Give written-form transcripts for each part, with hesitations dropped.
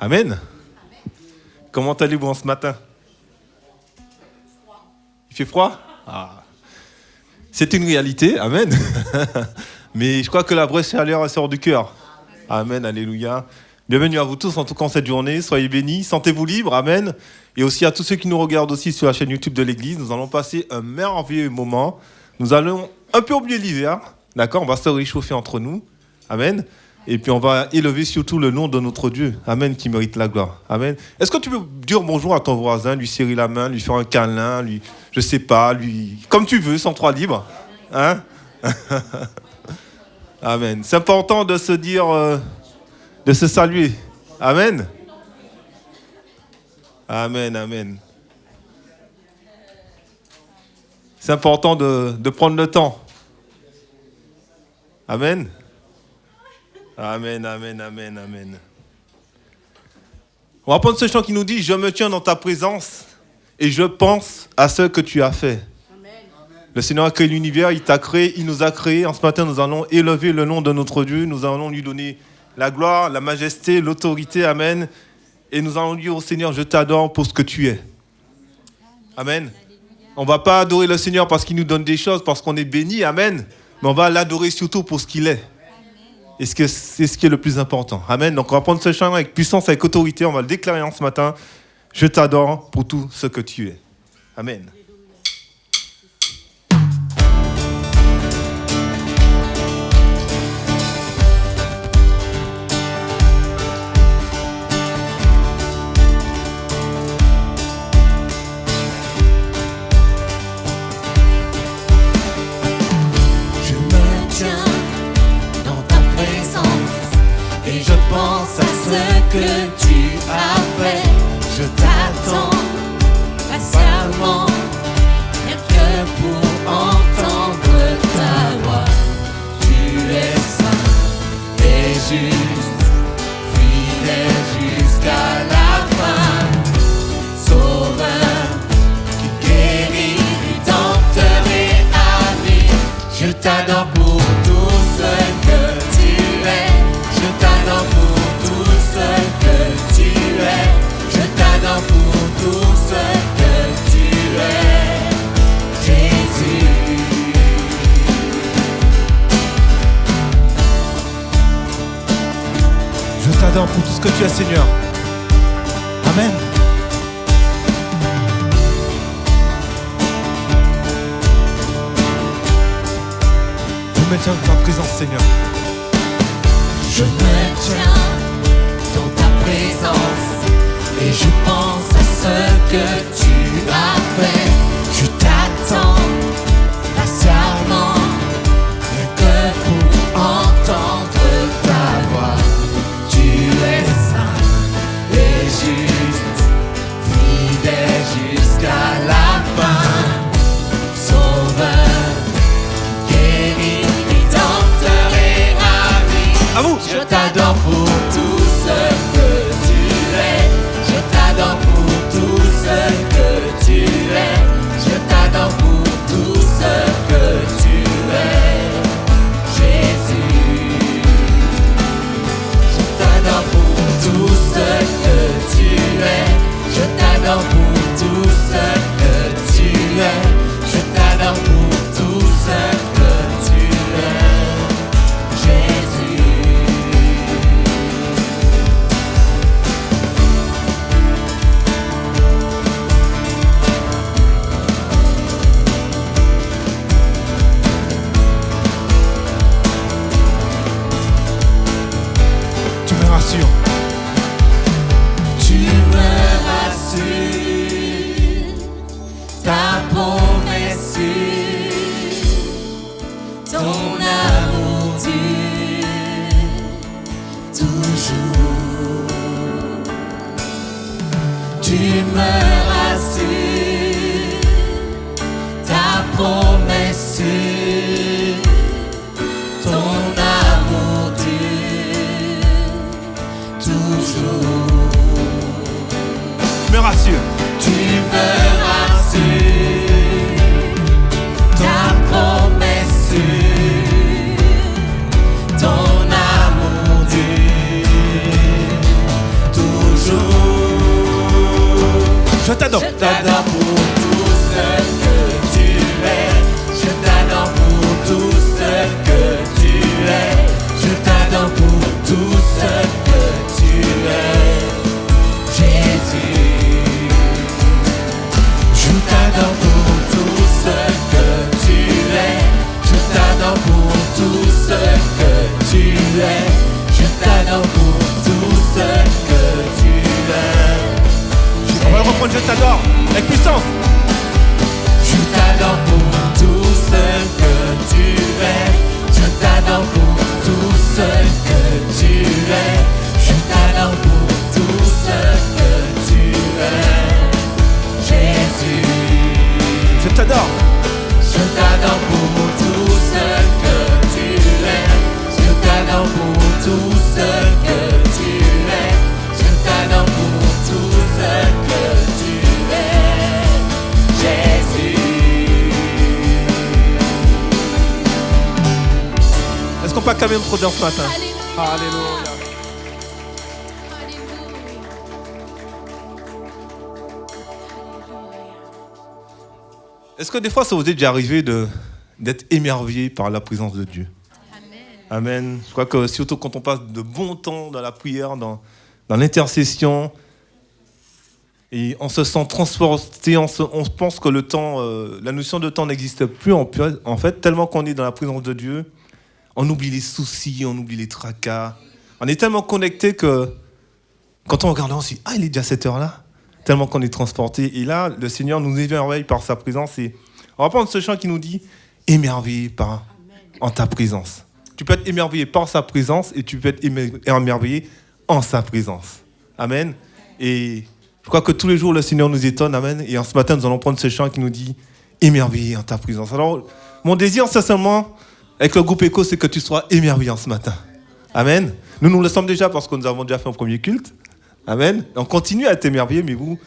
Amen. Comment allez-vous en ce matin? Il fait froid? C'est une réalité, amen. Mais je crois que la vraie chaleur sort du cœur. Amen, alléluia. Bienvenue à vous tous, en tout cas en cette journée. Soyez bénis, sentez-vous libres, amen. Et aussi à tous ceux qui nous regardent aussi sur la chaîne YouTube de l'église. Nous allons passer un merveilleux moment. Nous allons un peu oublier l'hiver, d'accord? On va se réchauffer entre nous, amen. Et puis on va élever surtout le nom de notre Dieu, amen, qui mérite la gloire, amen. Est-ce que tu peux dire bonjour à ton voisin, lui serrer la main, lui faire un câlin, lui, je sais pas, lui, comme tu veux, sens-toi libre, hein? Amen. C'est important de se dire, de se saluer, amen. Amen, amen. C'est important de prendre le temps, amen. Amen, amen, amen, amen. On va prendre ce chant qui nous dit « Je me tiens dans ta présence et je pense à ce que tu as fait. » Le Seigneur a créé l'univers, il t'a créé, il nous a créés. En ce matin, nous allons élever le nom de notre Dieu. Nous allons lui donner la gloire, la majesté, l'autorité. Amen. Et nous allons dire au Seigneur « Je t'adore pour ce que tu es. » Amen. On ne va pas adorer le Seigneur parce qu'il nous donne des choses, parce qu'on est béni. Amen. Mais on va l'adorer surtout pour ce qu'il est. Et c'est ce qui est le plus important. Amen. Donc on va prendre ce chant avec puissance, avec autorité. On va le déclarer en ce matin. Je t'adore pour tout ce que tu es. Amen. Que tu as fait, je t'attends patiemment, rien que pour entendre ta voix. Tu es saint et juste, fidèle jusqu'à la fin, sauveur qui guérit, rédempteur et ami. Je t'adore pour tout ce que tu es, je t'adore pour ce que tu es, je t'adore pour tout ce que tu es, Jésus. Je t'adore pour tout ce que tu es, Seigneur. Amen. Je me tiens dans ta présence, Seigneur. Je me tiens dans ta présence et je pense à ce que tu as fait. Je t'attends patiemment, rien que pour entendre ta voix. Tu es saint et juste, fidèle jusqu'à la fin, sauveur, guéri, rédempteur et ami. À vous. Je t'adore pour tout ce que tu es. Je t'adore pour tout ce que tu es. Je t'adore pour tout ce que tu es, Jésus. Je t'adore pour tout ce que tu es. Je t'adore pour tout ce que tu es. Je t'adore pour tout ce que tu es, Jésus. Tu me rassures. Tu me rassures, ta promesse, ton amour dure toujours. Tu me rassures, ta promesse, ton amour dure toujours. Tu me rassures. Tu me rassures, ta promesse, ton amour dure toujours. t'adore. Je t'adore pour tout ce que tu es. Je t'adore pour tout ce que tu es. Je t'adore pour tout ce que tu es. Jésus. Je t'adore pour tout ce que tu es. Je t'adore pour tout ce que tu es. Je t'adore pour tout ce que tu es. On va le reprendre, je t'adore, avec puissance. Je t'adore pour tout ce que tu es. Je t'adore pour tout ce que tu es. Je t'adore pour tout ce que tu es. Jésus. Je t'adore. Je t'adore pour tout ce que tu es. Je t'adore pour tout ce que tu es. Je t'adore pour tout ce que tu es. Jésus. Est-ce qu'on peut acclamer notre Dieu ce matin? Alléluia. Est-ce que des fois ça vous est déjà arrivé d'être émerveillé par la présence de Dieu? Amen. Je crois que surtout quand on passe de bons temps dans la prière, dans l'intercession, et on se sent transporté, on pense que le temps, la notion de temps n'existe plus en fait, tellement qu'on est dans la présence de Dieu, on oublie les soucis, on oublie les tracas. On est tellement connecté que quand on regarde, on se dit « Ah, il est déjà cette heure-là ?» Tellement qu'on est transporté. Et là, le Seigneur nous émerveille par sa présence. Et on va prendre ce chant qui nous dit « Émerveillé en ta présence ». Tu peux être émerveillé par sa présence et tu peux être émerveillé en sa présence. Amen. Et je crois que tous les jours, le Seigneur nous étonne. Amen. Et ce matin, nous allons prendre ce chant qui nous dit « Émerveillé en ta présence ». Alors, mon désir, sincèrement, avec le groupe Echo, c'est que tu sois émerveillant ce matin. Amen. Nous le sommes déjà parce que nous avons déjà fait un premier culte. Amen. On continue à être émerveillé, mais vous,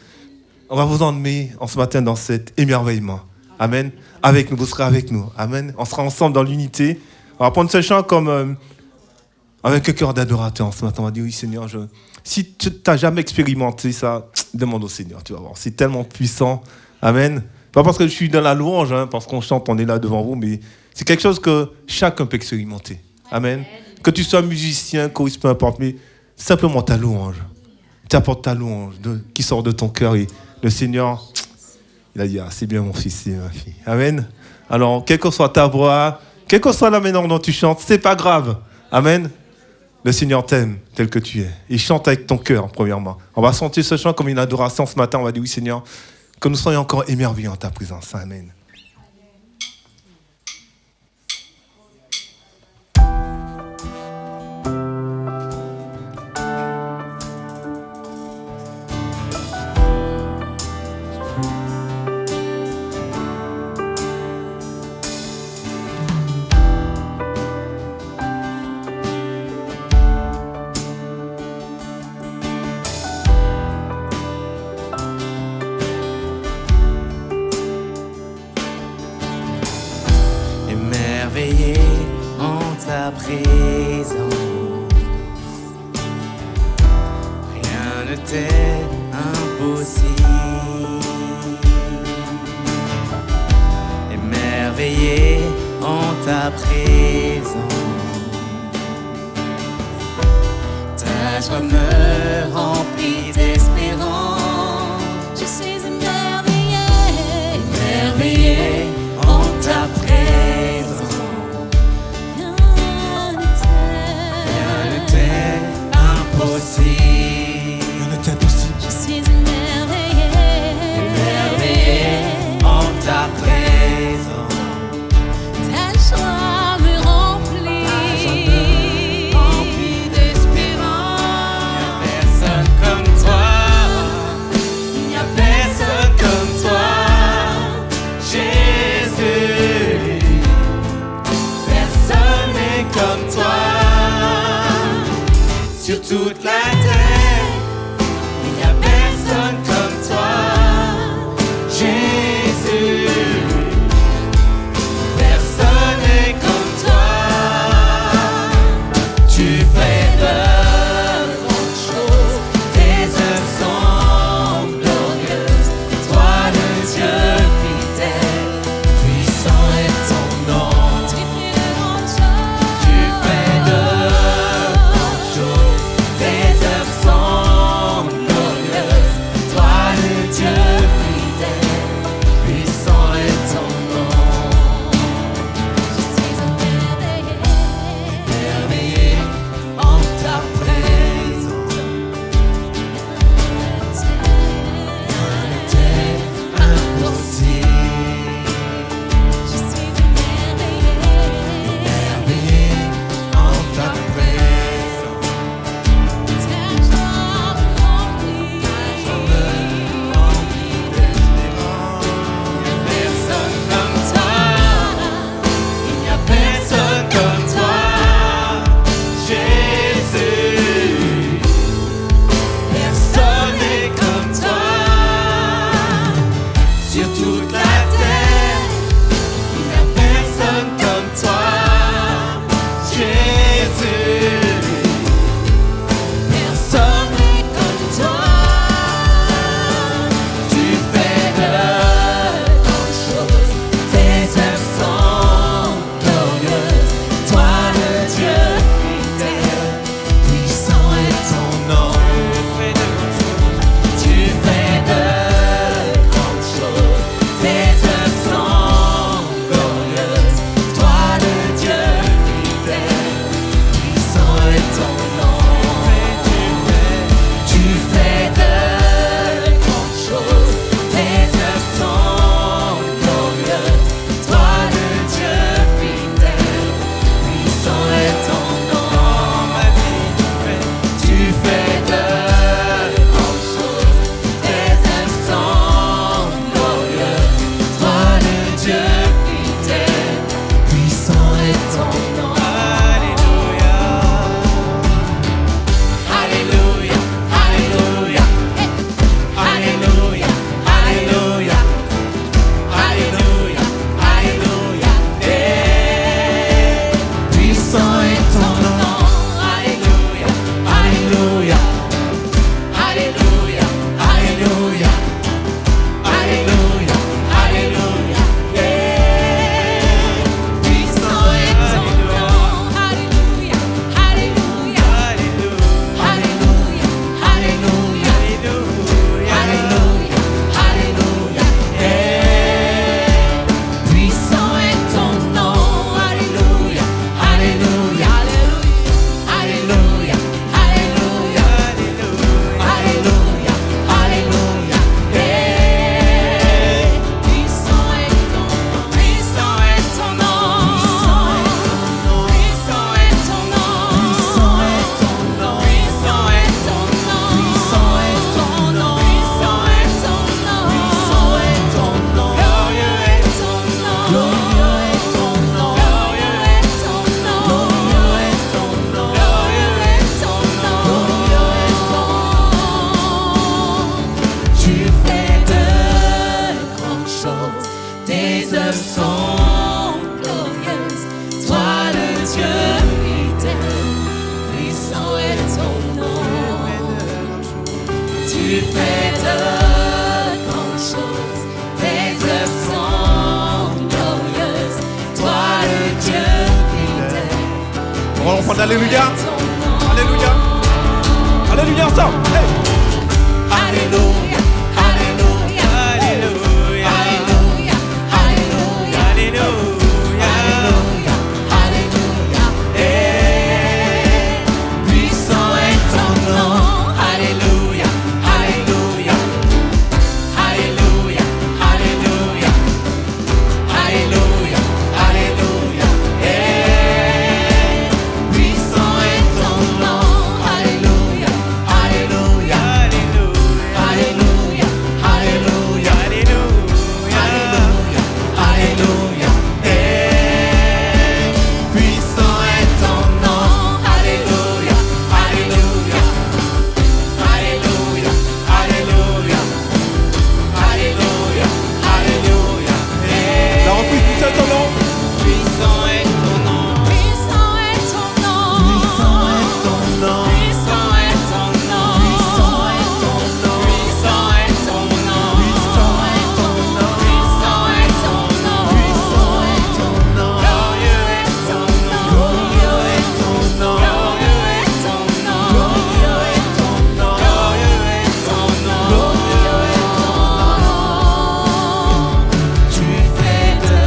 on va vous emmener en ce matin dans cet émerveillement. Amen. Avec nous, vous serez avec nous. Amen. On sera ensemble dans l'unité. On va prendre ce chant comme avec un cœur d'adorateur. Ce matin, on va dire oui, Seigneur. Si tu n'as jamais expérimenté ça, demande au Seigneur. Tu vas voir. C'est tellement puissant. Amen. Pas parce que je suis dans la louange, parce qu'on chante, on est là devant vous, mais c'est quelque chose que chacun peut expérimenter. Amen. Que tu sois musicien, choriste, peu importe, mais simplement ta louange. Tu apportes ta louange qui sort de ton cœur et le Seigneur, il a dit, ah, c'est bien mon fils, c'est ma fille. Amen. Alors, quelle que soit ta voix, quelle que soit la manière dont tu chantes, c'est pas grave. Amen. Le Seigneur t'aime tel que tu es. Il chante avec ton cœur, premièrement. On va sentir ce chant comme une adoration ce matin. On va dire, oui Seigneur, que nous soyons encore émerveillés en ta présence. Amen. Émerveillé en ta présence, rien ne t'est impossible. Émerveillé en ta présence, ta joie me remplit d'espérance. Je suis émerveillé, Émerveillé en ta présence. Je suis émerveillé, Émerveillé en ta présence. ta joie me remplit d'espérance. Personne comme toi, il n'y a personne comme toi, Jésus. Personne n'est comme toi sur toute la terre. Il n'y a personne comme toi, Jésus. Personne n'est comme toi. Tu fais de grandes choses, tes œuvres sont glorieuses. fais de grandes choses, tes œuvres sont glorieuses. Toi le Dieu fidèle, On prend Alléluia. ton nom. Alléluia. Alléluia ensemble. Hey. Alléluia, Alléluia, Alléluia, Alléluia, Alléluia, Alléluia, Alléluia. Puissant est ton nom. Alléluia, Alléluia, Alléluia, Alléluia, Alléluia, Alléluia. Puissant est ton nom. Alléluia, Alléluia, Alléluia, Alléluia, Alléluia, Alléluia. Puissant est ton nom. Alléluia, Alléluia, Alléluia, Alléluia, Alléluia, Alléluia. La reprise du Saint-Nom. Puissant est ton nom. Puissant est ton nom. Puissant est ton nom. Puissant est ton nom. Puissant est ton nom. Puissant est ton nom. Puissant est ton nom. Puissant est ton nom. Puissant est ton nom. Glorieux est ton nom. Glorieux est ton nom. Glorieux est ton nom. Glorieux est ton nom. Glorieux est ton nom. Glorieux est ton nom. Tu fais de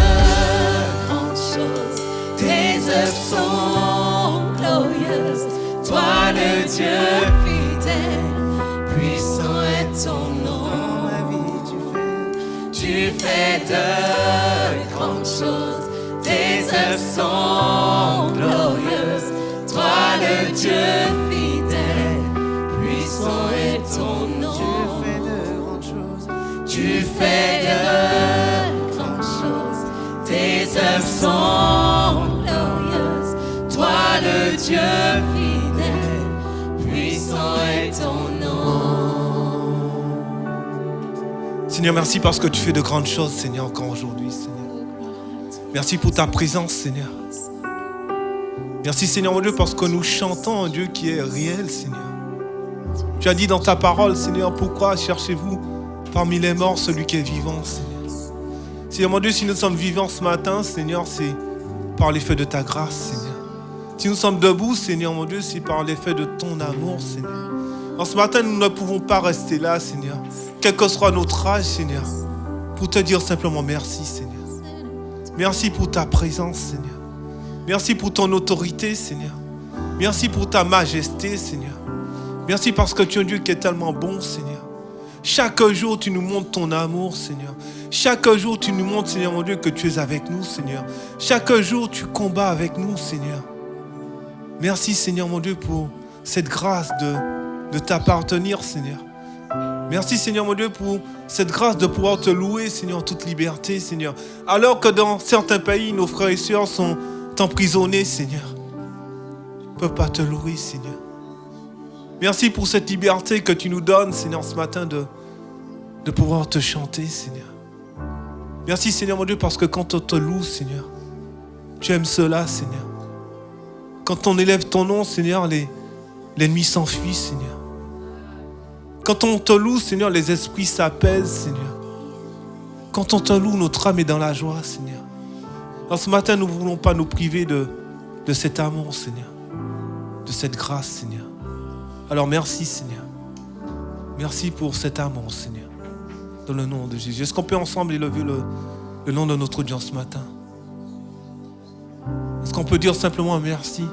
grandes choses, tes œuvres sont glorieuses. Toi le Dieu fidèle, puissant est ton nom. Tu fais de grandes choses, tes œuvres sont glorieuses. Toi le Dieu fidèle, puissant est ton nom. Tu fais de grandes choses, tes œuvres sont glorieuses. Toi le Dieu fidèle, puissant est ton nom. Seigneur, merci parce que tu fais de grandes choses, Seigneur, encore aujourd'hui, Seigneur. Merci pour ta présence, Seigneur. Merci, Seigneur, mon Dieu, parce que nous chantons un Dieu qui est réel, Seigneur. Tu as dit dans ta parole, Seigneur, pourquoi cherchez-vous parmi les morts celui qui est vivant, Seigneur. Seigneur, mon Dieu, si nous sommes vivants ce matin, Seigneur, c'est par l'effet de ta grâce, Seigneur. Si nous sommes debout, Seigneur, mon Dieu, c'est par l'effet de ton amour, Seigneur. En ce matin, nous ne pouvons pas rester là, Seigneur, quel que soit notre âge, Seigneur, pour te dire simplement merci, Seigneur. Merci pour ta présence, Seigneur. Merci pour ton autorité, Seigneur. Merci pour ta majesté, Seigneur. Merci parce que tu es un Dieu qui est tellement bon, Seigneur. Chaque jour, tu nous montres ton amour, Seigneur. Chaque jour, tu nous montres, Seigneur, mon Dieu, que tu es avec nous, Seigneur. Chaque jour, tu combats avec nous, Seigneur. Merci, Seigneur, mon Dieu, pour cette grâce de t'appartenir, Seigneur. Merci, Seigneur, mon Dieu, pour cette grâce de pouvoir te louer, Seigneur, en toute liberté, Seigneur. Alors que dans certains pays, nos frères et sœurs sont emprisonnés, Seigneur. Ils ne peuvent pas te louer, Seigneur. Merci pour cette liberté que tu nous donnes, Seigneur, ce matin de pouvoir te chanter, Seigneur. Merci, Seigneur, mon Dieu, parce que quand on te loue, Seigneur, tu aimes cela, Seigneur. Quand on élève ton nom, Seigneur, l'ennemi s'enfuit, Seigneur. Quand on te loue, Seigneur, les esprits s'apaisent, Seigneur. Quand on te loue, notre âme est dans la joie, Seigneur. Alors ce matin, nous ne voulons pas nous priver de cet amour, Seigneur. De cette grâce, Seigneur. Alors merci, Seigneur. Merci pour cet amour, Seigneur. Dans le nom de Jésus. Est-ce qu'on peut ensemble élever le nom de notre Dieu ce matin? Est-ce qu'on peut dire simplement un merci?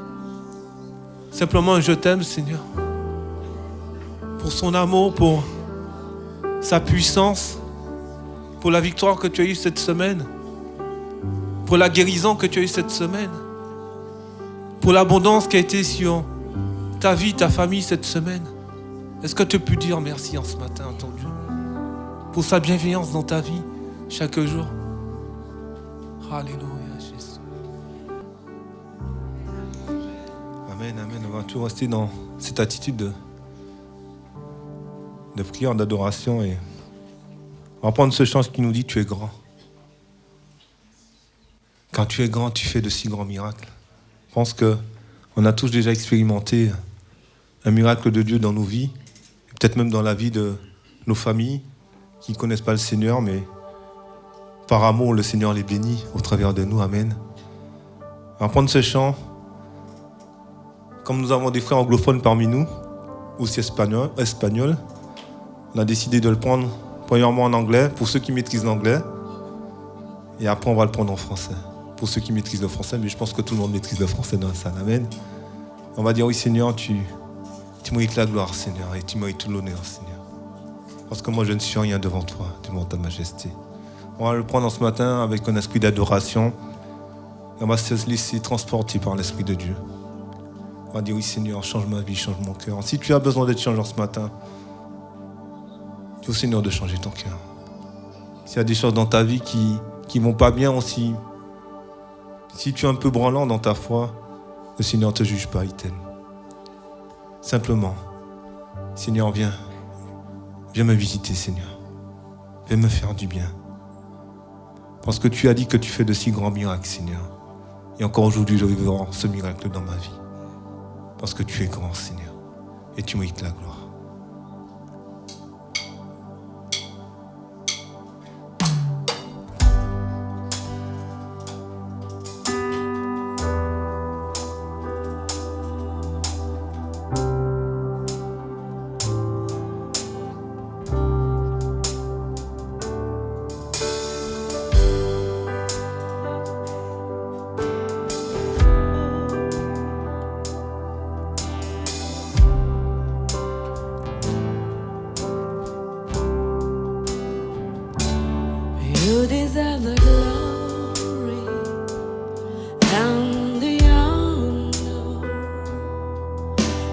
Simplement un je t'aime, Seigneur. Pour son amour, pour sa puissance, pour la victoire que tu as eue cette semaine, pour la guérison que tu as eue cette semaine, pour l'abondance qui a été sur ta vie, ta famille cette semaine. Est-ce que tu peux dire merci en ce matin à ton Dieu pour sa bienveillance dans ta vie chaque jour? Alléluia, Jésus. Amen, amen. On va toujours rester dans cette attitude de prière, d'adoration, et on va prendre ce chant qui nous dit tu es grand. Quand tu es grand, tu fais de si grands miracles. Je pense qu'on a tous déjà expérimenté un miracle de Dieu dans nos vies. peut-être même dans la vie de nos familles qui ne connaissent pas le Seigneur, mais par amour, le Seigneur les bénit au travers de nous. Amen. On va prendre ce chant. Comme nous avons des frères anglophones parmi nous, aussi espagnols, on a décidé de le prendre premièrement en anglais, pour ceux qui maîtrisent l'anglais, et après on va le prendre en français, pour ceux qui maîtrisent le français, mais je pense que tout le monde maîtrise le français dans la salle. Amen. On va dire, oui Seigneur, tu mérites la gloire, Seigneur, et tu mérites tout l'honneur, Seigneur. Parce que moi je ne suis rien devant toi, devant ta majesté. On va le prendre ce matin avec un esprit d'adoration, et on va se laisser transporter par l'Esprit de Dieu. On va dire, oui Seigneur, change ma vie, change mon cœur. Si tu as besoin d'être changé ce matin, dis au Seigneur de changer ton cœur. S'il y a des choses dans ta vie qui vont pas bien aussi, si tu es un peu branlant dans ta foi, le Seigneur ne te juge pas, il t'aime. Simplement, Seigneur, viens me visiter, Seigneur. Viens me faire du bien. Parce que tu as dit que tu fais de si grands miracles, Seigneur. Et encore aujourd'hui, je vais voir ce miracle dans ma vie. Parce que tu es grand, Seigneur. Et tu mérites la gloire. You deserve the glory and the honor.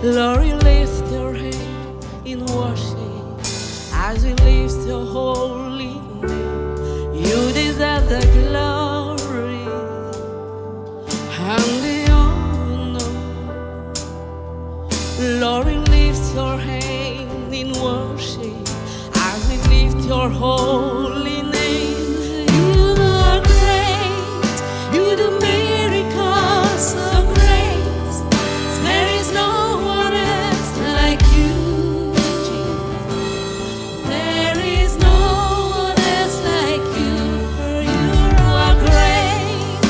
Lord, you lift your hand in worship as we lift your holy name. You deserve the glory and the honor. Lord, you lift your hand in worship as we lift your holy name. You are great, you do miracles so great. There is no one else like you, Jesus. There is no one else like you, for you are great,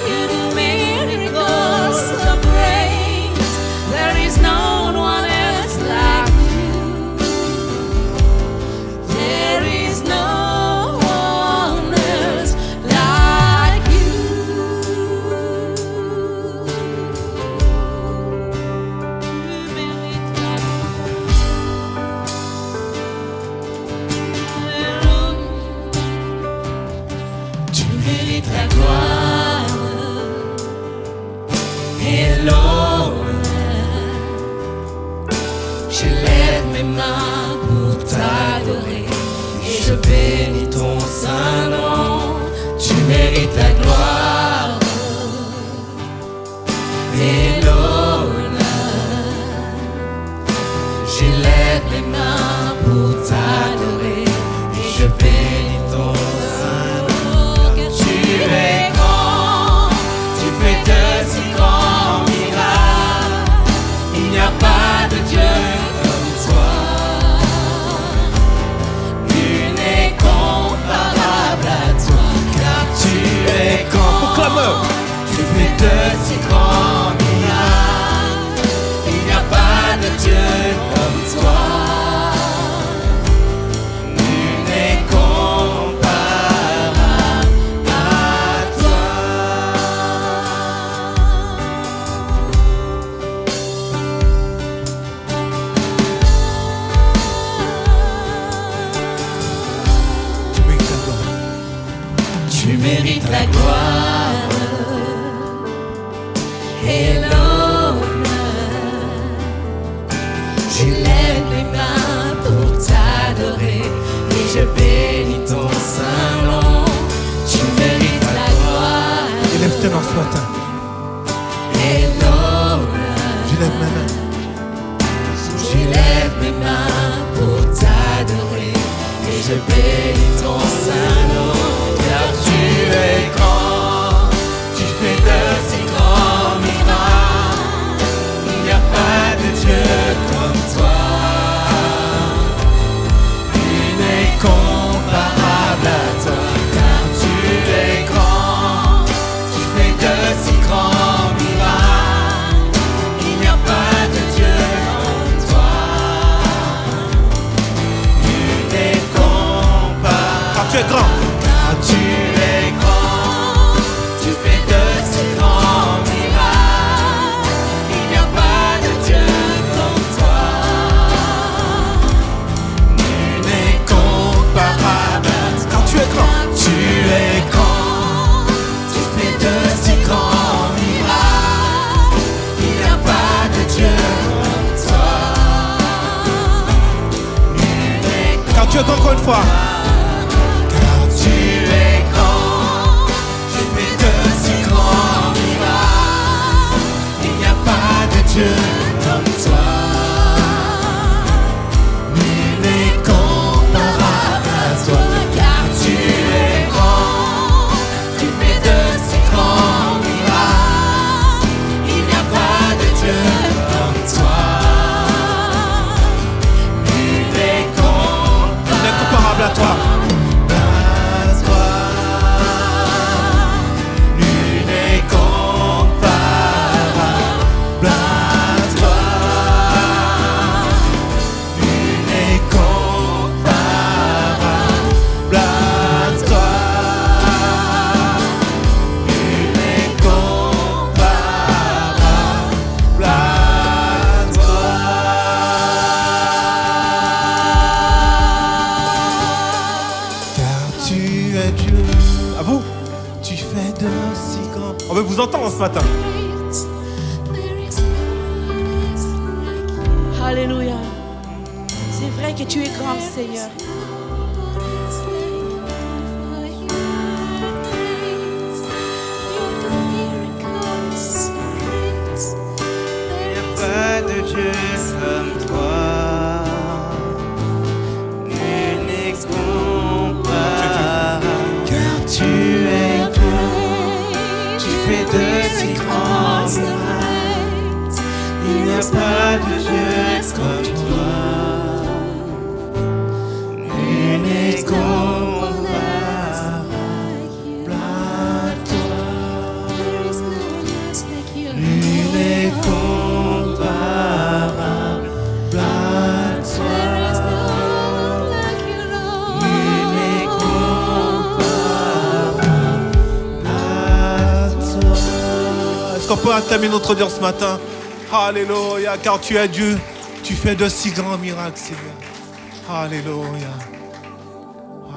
you do miracles so great. There is no one else like you. There is no one else like you. Tu mérites la gloire et l'honneur. Je lève mes mains pour t'adorer et je bénis ton saint nom. Tu mérites la gloire et l'honneur. Je lève mes mains pour t'adorer et je bénis ton saint nom. Tu es grand, tu fais de si grands miracles. Il n'y a pas de Dieu comme toi. Nul n'est comparable à toi, car tu es grand. Tu fais de si grands miracles. Il n'y a pas de Dieu comme toi. Nul n'est comparable à toi. Tu mérites la gloire. Tu mérites la gloire et l'honneur. Je lève les mains pour t'adorer et je bénis ton saint nom. Tu mérites la gloire Élève tes mains ce matin. et l'honneur. Je lève ma main. Je lève mes mains pour t'adorer et je bénis ton saint nom. Car tu es grand, tu fais de si grands miracles. Il n'y a pas de Dieu comme toi. vous entend ce matin. Alléluia. C'est vrai que tu es grand, Seigneur. Pas de Dieu comme toi, nul n'est comparable, car tu es grand, tu fais de si grands miracles. Il n'y a pas de Dieu comme toi, nul n'est comparable à toi, nul n'est comparable à toi, nul n'est comparable à toi. Est-ce qu'on peut entamer notre Dieu ce matin? Alléluia, car tu es Dieu. Tu fais de si grands miracles, Seigneur. Alléluia.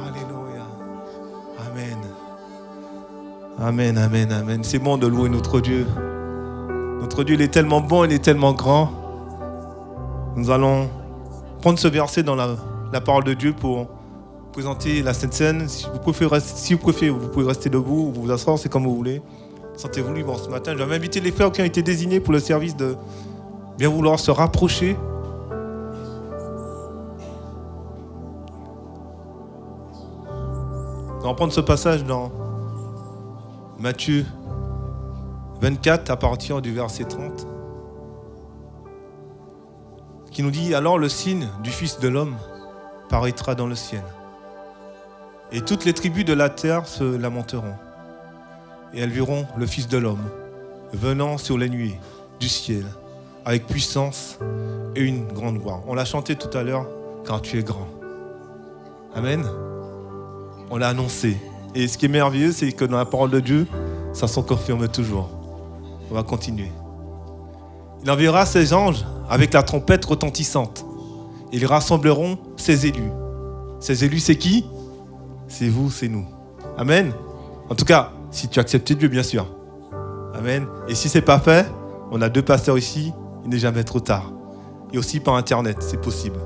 Alléluia. Amen. Amen, amen, amen. C'est bon de louer notre Dieu. Notre Dieu, il est tellement bon, il est tellement grand. Nous allons prendre ce verset dans la parole de Dieu pour présenter la Sainte Seine. Si vous préférez, vous pouvez rester debout ou vous asseoir, c'est comme vous voulez. Sentez-vous libre ce matin. Je vais inviter les frères qui ont été désignés pour le service de bien vouloir se rapprocher. Nous allons prendre ce passage dans Matthieu 24 à partir du verset 30 qui nous dit « Alors le signe du Fils de l'homme paraîtra dans le ciel et toutes les tribus de la terre se lamenteront. Et elles verront le Fils de l'homme venant sur les nuées du ciel avec puissance et une grande gloire. » On l'a chanté tout à l'heure, car tu es grand. Amen. On l'a annoncé. Et ce qui est merveilleux, c'est que dans la parole de Dieu, ça s'en confirme toujours. On va continuer. Il enverra ses anges avec la trompette retentissante. Ils rassembleront ses élus. Ses élus, c'est qui? C'est vous, c'est nous. Amen. En tout cas, si tu acceptes Dieu, bien sûr. Amen. Et si ce n'est pas fait, on a 2 pasteurs ici, il n'est jamais trop tard. Et aussi par Internet, c'est possible.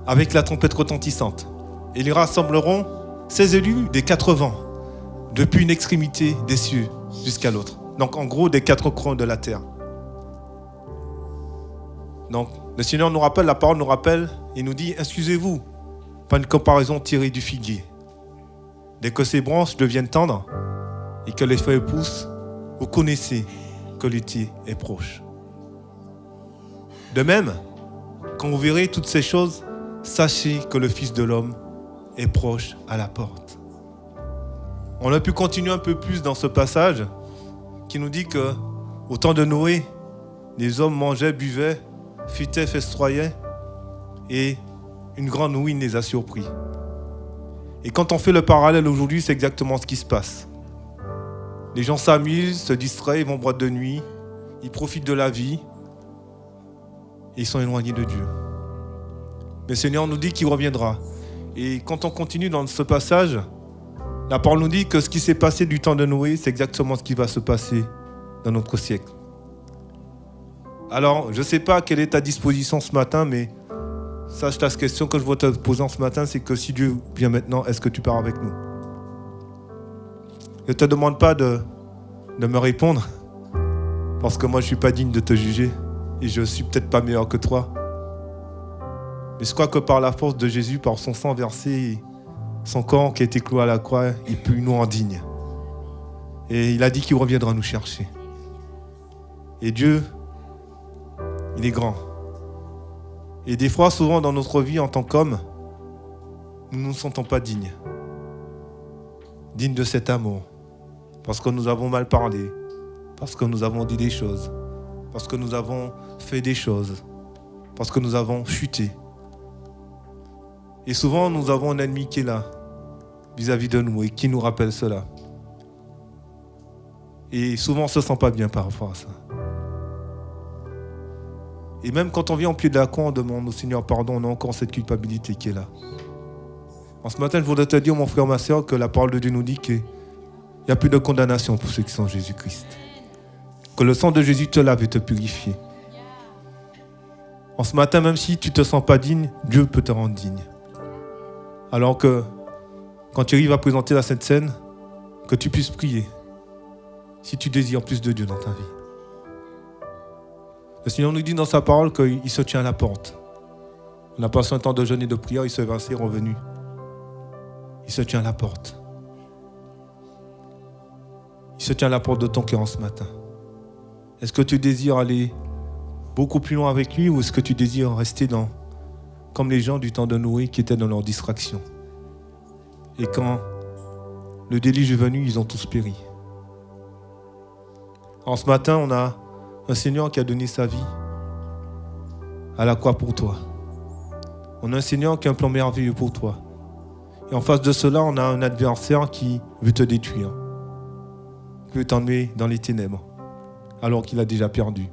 Avec la trompette retentissante. Et ils rassembleront ses élus des 4 vents, depuis une extrémité des cieux jusqu'à l'autre. Donc en gros, des 4 coins de la terre. Donc le Seigneur nous rappelle, la parole nous rappelle, il nous dit, excusez-vous, pas une comparaison tirée du figuier. Dès que ces branches deviennent tendres et que les feuilles poussent, vous connaissez que l'été est proche. De même, quand vous verrez toutes ces choses, sachez que le Fils de l'homme est proche à la porte. On a pu continuer un peu plus dans ce passage qui nous dit que au temps de Noé, les hommes mangeaient, buvaient, futaient, festoyaient et une grande ruine les a surpris. Et quand on fait le parallèle aujourd'hui, c'est exactement ce qui se passe. Les gens s'amusent, se distraient, ils vont boire de nuit, ils profitent de la vie et ils sont éloignés de Dieu. Le Seigneur nous dit qu'il reviendra. Et quand on continue dans ce passage, la parole nous dit que ce qui s'est passé du temps de Noé, c'est exactement ce qui va se passer dans notre siècle. Alors, je ne sais pas quelle est ta disposition ce matin, mais sache la question que je veux te poser ce matin, c'est que si Dieu vient maintenant, est-ce que tu pars avec nous? Je ne te demande pas de me répondre, parce que moi je ne suis pas digne de te juger, et je ne suis peut-être pas meilleur que toi. Mais je crois que par la force de Jésus, par son sang versé, son corps qui a été cloué à la croix, il peut nous rendre dignes. Et il a dit qu'il reviendra nous chercher. Et Dieu, il est grand. Et des fois, souvent dans notre vie en tant qu'homme, nous ne nous sentons pas dignes. Dignes de cet amour. Parce que nous avons mal parlé. Parce que nous avons dit des choses. Parce que nous avons fait des choses. Parce que nous avons chuté. Et souvent, nous avons un ennemi qui est là, vis-à-vis de nous, et qui nous rappelle cela. Et souvent, on ne se sent pas bien par rapport à ça. Et même quand on vient au pied de la croix, on demande au Seigneur pardon, on a encore cette culpabilité qui est là. En ce matin, je voudrais te dire, mon frère, ma soeur, que la parole de Dieu nous dit qu'il Il n'y a plus de condamnation pour ceux qui sont en Jésus-Christ. Que le sang de Jésus te lave et te purifie. En ce matin, même si tu ne te sens pas digne, Dieu peut te rendre digne. Alors que, quand tu arrives à présenter la Sainte Seine, que tu puisses prier, si tu désires plus de Dieu dans ta vie. Le Seigneur nous dit dans sa parole qu'il se tient à la porte. On a passé un temps de jeûne et de prière, il s'est versé, revenu. Il se tient à la porte. Il se tient à la porte de ton cœur en ce matin. Est-ce que tu désires aller beaucoup plus loin avec lui ou est-ce que tu désires rester comme les gens du temps de Noé qui étaient dans leur distraction? Et quand le déluge est venu, ils ont tous péri. En ce matin, on a un Seigneur qui a donné sa vie à la croix pour toi. On a un Seigneur qui a un plan merveilleux pour toi. Et en face de cela, on a un adversaire qui veut te détruire, qui veut t'emmener dans les ténèbres, alors qu'il a déjà perdu.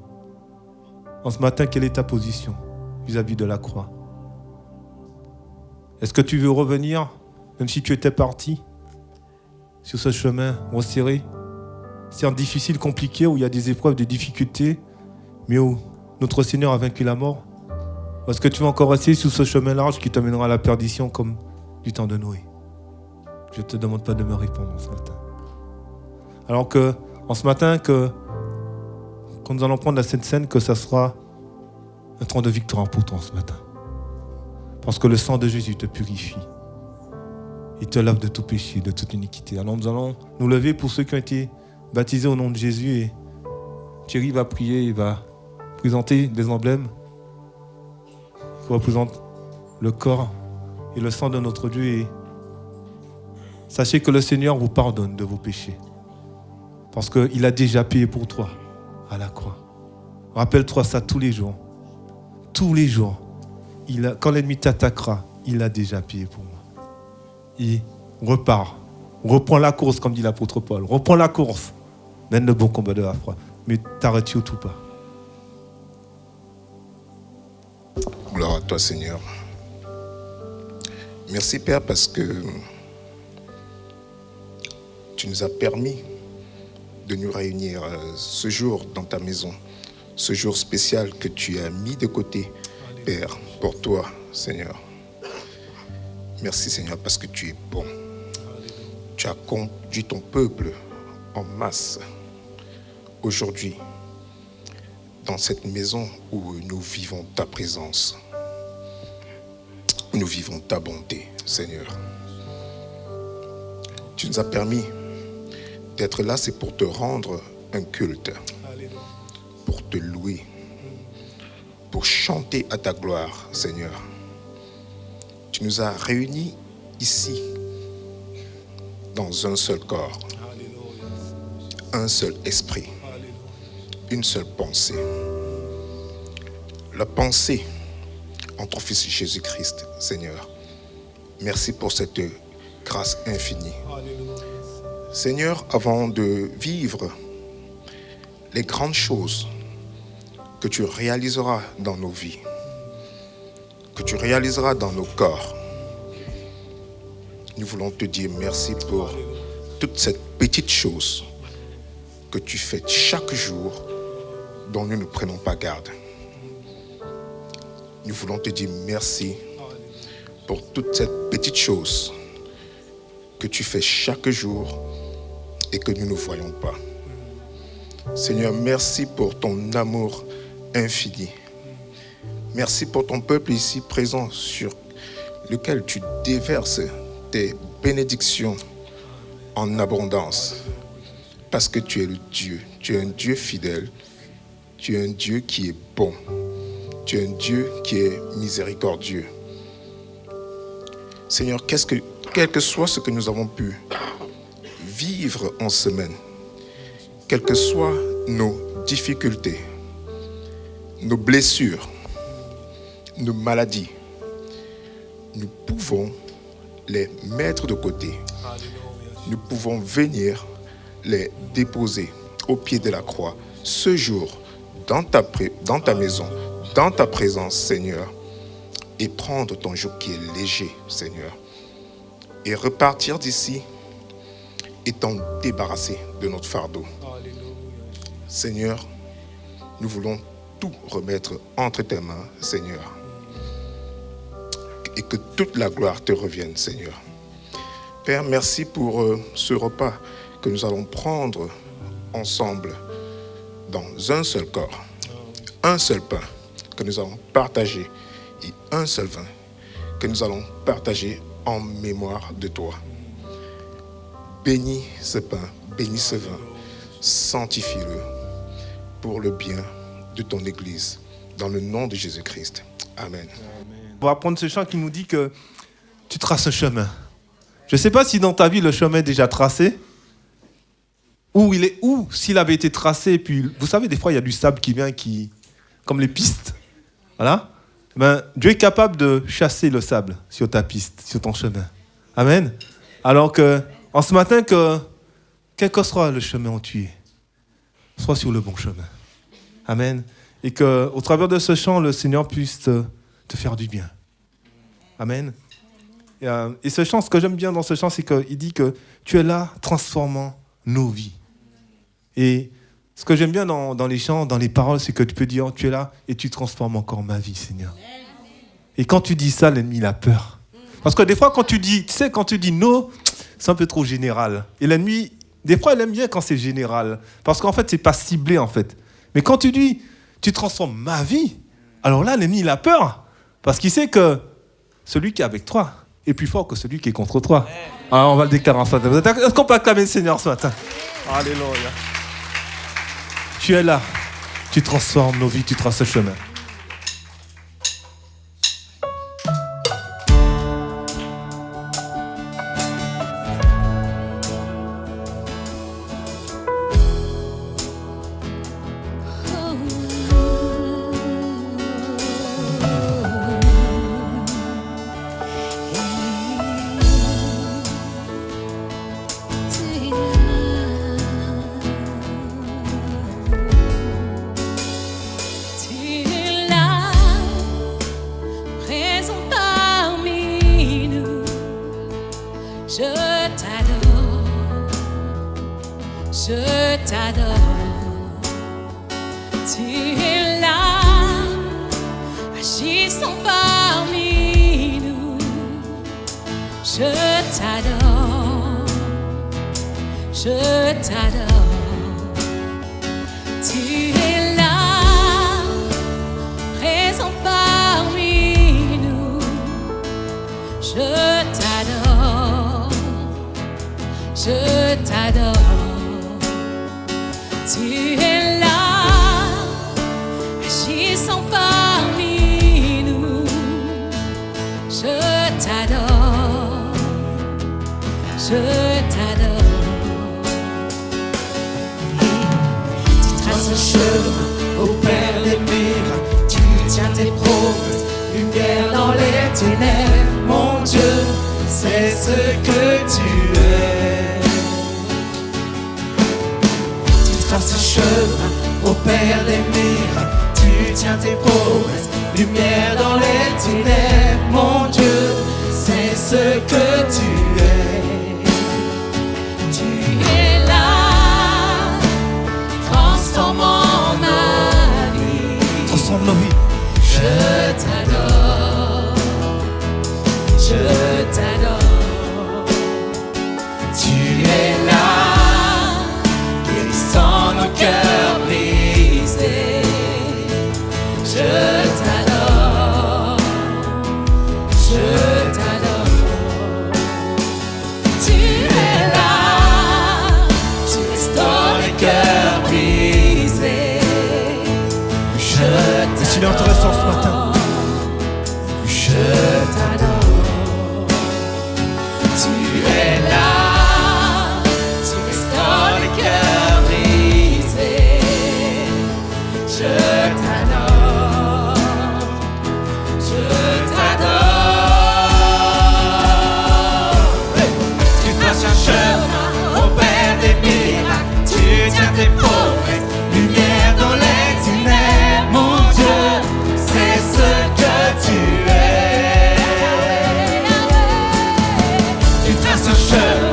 En ce matin, quelle est ta position vis-à-vis de la croix? Est-ce que tu veux revenir, même si tu étais parti, sur ce chemin resserré, certes difficile, compliqué, où il y a des épreuves, des difficultés, mais où notre Seigneur a vaincu la mort? Ou est-ce que tu vas encore rester sur ce chemin large qui t'amènera à la perdition comme du temps de Noé? Je ne te demande pas de me répondre ce matin. Alors que, en ce matin, quand nous allons prendre la Sainte Seine, que ça sera un temps de victoire pour toi ce matin. Parce que le sang de Jésus te purifie. Il te lave de tout péché, de toute iniquité. Alors nous allons nous lever pour ceux qui ont été baptisés au nom de Jésus. Et Thierry va prier, il va présenter des emblèmes qui représentent le corps et le sang de notre Dieu. Et sachez que le Seigneur vous pardonne de vos péchés. Parce qu'il a déjà payé pour toi à la croix. Rappelle-toi ça tous les jours. Tous les jours. Quand l'ennemi t'attaquera, il a déjà payé pour moi. Il repart. Reprends la course, comme dit l'apôtre Paul. Reprends la course. Mène le bon combat de la foi. Mais t'arrêtes surtout pas. Gloire à toi, Seigneur. Merci, Père, parce que tu nous as permis de nous réunir ce jour dans ta maison. Ce jour spécial que tu as mis de côté, Père, pour toi, Seigneur. Merci, Seigneur, parce que tu es bon. Tu as conduit ton peuple en masse aujourd'hui dans cette maison où nous vivons ta présence, où nous vivons ta bonté, Seigneur. Tu nous as permis d'être là, c'est pour te rendre un culte, pour te louer, pour chanter à ta gloire, Seigneur. Tu nous as réunis ici dans un seul corps, un seul esprit, une seule pensée. La pensée en ton Fils Jésus-Christ, Seigneur. Merci pour cette grâce infinie. Seigneur, avant de vivre les grandes choses que tu réaliseras dans nos vies, que tu réaliseras dans nos corps, nous voulons te dire merci pour toute cette petite chose que tu fais chaque jour dont nous ne prenons pas garde. Nous voulons te dire merci pour toute cette petite chose que tu fais chaque jour et que nous ne voyons pas. Seigneur, merci pour ton amour infini. Merci pour ton peuple ici présent sur lequel tu déverses tes bénédictions en abondance. Parce que tu es le Dieu. Tu es un Dieu fidèle. Tu es un Dieu qui est bon. Tu es un Dieu qui est miséricordieux. Seigneur, quel que soit ce que nous avons pu vivre en semaine, quelles que soient nos difficultés, nos blessures, nos maladies, nous pouvons les mettre de côté. Nous pouvons venir les déposer au pied de la croix ce jour dans ta maison, dans ta présence, Seigneur, et prendre ton joug qui est léger, Seigneur, et repartir d'ici étant débarrassés de notre fardeau. Seigneur, nous voulons tout remettre entre tes mains, Seigneur. Et que toute la gloire te revienne, Seigneur. Père, merci pour ce repas que nous allons prendre ensemble dans un seul corps, un seul pain que nous allons partager et un seul vin que nous allons partager en mémoire de toi. Bénis ce pain, bénis ce vin, sanctifie-le pour le bien de ton Église, dans le nom de Jésus-Christ. Amen. On va apprendre ce chant qui nous dit que tu traces un chemin. Je ne sais pas si dans ta vie le chemin est déjà tracé, ou s'il avait été tracé, et puis vous savez, des fois il y a du sable qui vient, comme les pistes. Voilà. Dieu est capable de chasser le sable sur ta piste, sur ton chemin. Amen. Alors que, en ce matin, quel que soit le chemin où tu es, sois sur le bon chemin. Amen. Et qu'au travers de ce chant, le Seigneur puisse te faire du bien. Amen. Et ce chant, ce que j'aime bien dans ce chant, c'est qu'il dit que tu es là transformant nos vies. Et ce que j'aime bien dans les chants, dans les paroles, c'est que tu peux dire, tu es là et tu transformes encore ma vie, Seigneur. Et quand tu dis ça, l'ennemi, il a peur. Parce que des fois, quand tu dis non, c'est un peu trop général. Et l'ennemi, des fois, il aime bien quand c'est général. Parce qu'en fait, c'est pas ciblé, en fait. Mais quand tu dis, tu transformes ma vie, alors là, l'ennemi, il a peur. Parce qu'il sait que celui qui est avec toi est plus fort que celui qui est contre toi. Alors, on va le déclarer en ce matin. Est-ce qu'on peut acclamer le Seigneur ce matin? Alléluia. Tu es là. Tu transformes nos vies, tu traces ce chemin. Je t'adore, tu es là, agissant parmi nous. Je t'adore, je t'adore, tu es là, présent parmi nous. Je t'adore, je t'adore. Tu es là, agissant parmi nous. Je t'adore, je t'adore. Tu traces un chemin au Père des miracles. Tu tiens tes promesses, lumière dans les ténèbres. Mon Dieu, c'est ce que tu es. Ce chemin au Père des miracles, tu tiens tes promesses, lumière dans les ténèbres. Mon Dieu, c'est ce que tu es. Tu es là, transformant ma vie. Transforme nos vies. Je t'adore, je t'adore. Tu es là, guérissant nos cœurs brisés. Je t'adore, je t'adore. Tu es là, tu restaures les cœurs brisés. Je Et s'il est intéressant ce matin, je t'adore. Tu es là, tu restaures les cœurs brisés. Je t'adore, je t'adore. Tu traces un chemin au Père des miracles. Tu tiens tes promesses, lumière dans les ténèbres. Mon Dieu, c'est ce que tu es. Tu traces un chemin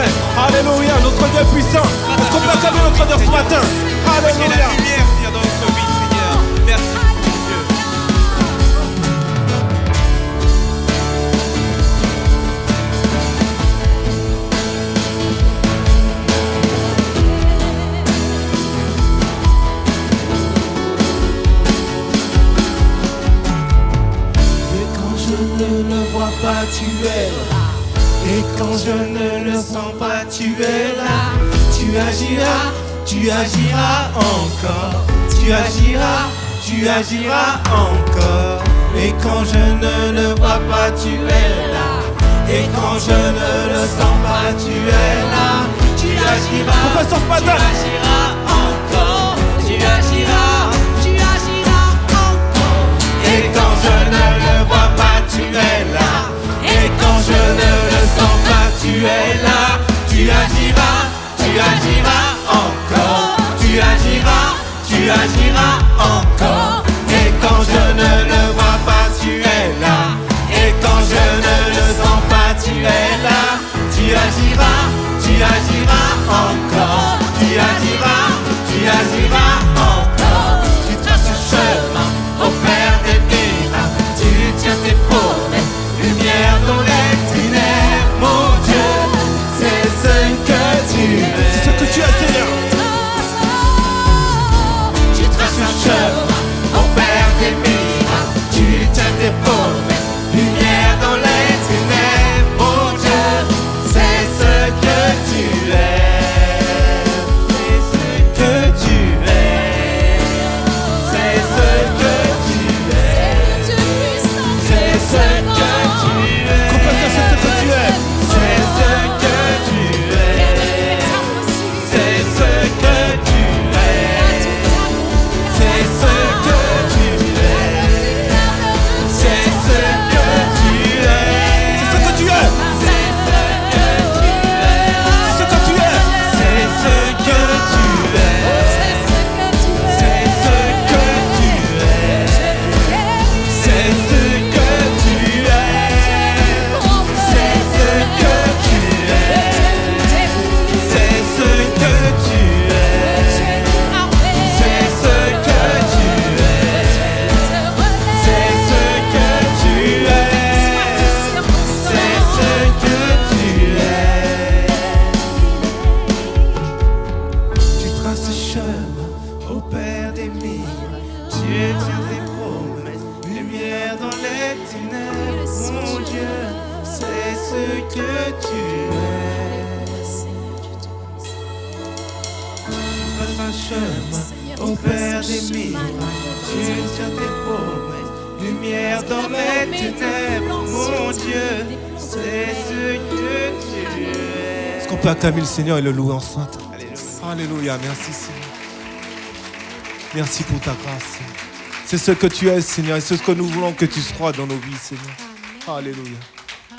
es. Alléluia, notre Dieu est puissant. Est-ce qu'on peut acclamer notre Dieu ce matin? Et la Alléluia. lumière, Seigneur, dans notre vie, Seigneur. Merci, mon Dieu. Et quand je ne le vois pas, tu es là. Et quand je ne le sens pas, tu es là. Tu agiras encore. Tu agiras encore. Et quand je ne le vois pas, tu es là. Et quand je ne le sens pas, tu es là. Tu agiras. Pourquoi ce Tu matin? agiras encore. Tu agiras encore. Et quand je ne le vois pas, tu es là. Et quand je ne le sens pas, tu es là. Tu agiras encore. Tu agiras encore. Et quand je ne le vois pas, tu es là. Et quand je ne le sens pas, tu es là. Tu agiras encore. Tu agiras encore. Tu traces le chemin au Père des miracles. Tu tiens tes promesses, lumière dans les ténèbres. Mon Dieu, c'est ce que tu es. C'est ce que tu as, Seigneur. Tu traces un chemin au Père des miracles. Tu tiens tes promesses, lumière dans les ténèbres. Mon Dieu, c'est ce que tu es. C'est ce que tu es. C'est ce que tu es. C'est ce que tu es. Complètement, c'est ce que tu es. C'est ce que tu es. C'est ce que tu es. C'est ce que tu es. C'est ce que tu es. C'est ce que tu es. C'est ce que tu es. C'est ce que tu es. C'est ce que tu es. C'est ce que tu es. C'est ce que tu es. C'est ce que tu es. C'est ce que tu es. C'est ce que tu es. C'est ce que tu es. Tu traces le chemin au Père des miracles. Tu tiens tes promesses, lumière dans les ténèbres. Mon Dieu, c'est ce que tu es. Tu traces un chemin au Père des miracles. Tu tiens tes promesses, lumière dans les ténèbres. Mon Dieu, c'est ce que tu es. Est-ce qu'on peut acclamer le Seigneur et le louer enceinte? Alléluia, merci Seigneur. Merci pour ta grâce, Seigneur. C'est ce que tu es, Seigneur, et c'est ce que nous voulons que tu sois dans nos vies, Seigneur. Alléluia.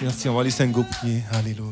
Merci, on va laisser un go prier. Alléluia.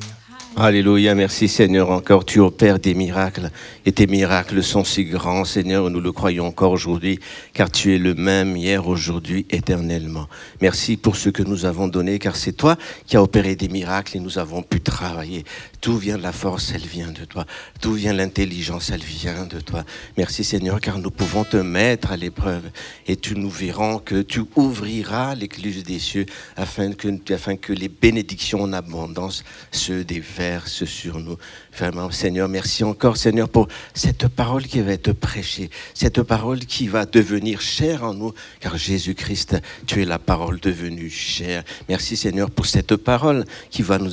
Alléluia, merci Seigneur, encore tu opères des miracles et tes miracles sont si grands Seigneur, nous le croyons encore aujourd'hui car tu es le même hier, aujourd'hui, éternellement. Merci pour ce que nous avons donné car c'est toi qui as opéré des miracles et nous avons pu travailler. D'où vient la force, elle vient de toi. D'où vient l'intelligence, elle vient de toi. Merci Seigneur car nous pouvons te mettre à l'épreuve et tu nous verrons que tu ouvriras l'écluse des cieux afin que les bénédictions en abondance se déversent sur nous. Vraiment, Seigneur, merci encore, Seigneur, pour cette parole qui va être prêchée, cette parole qui va devenir chère en nous, car Jésus-Christ, tu es la parole devenue chère. Merci, Seigneur, pour cette parole qui va nous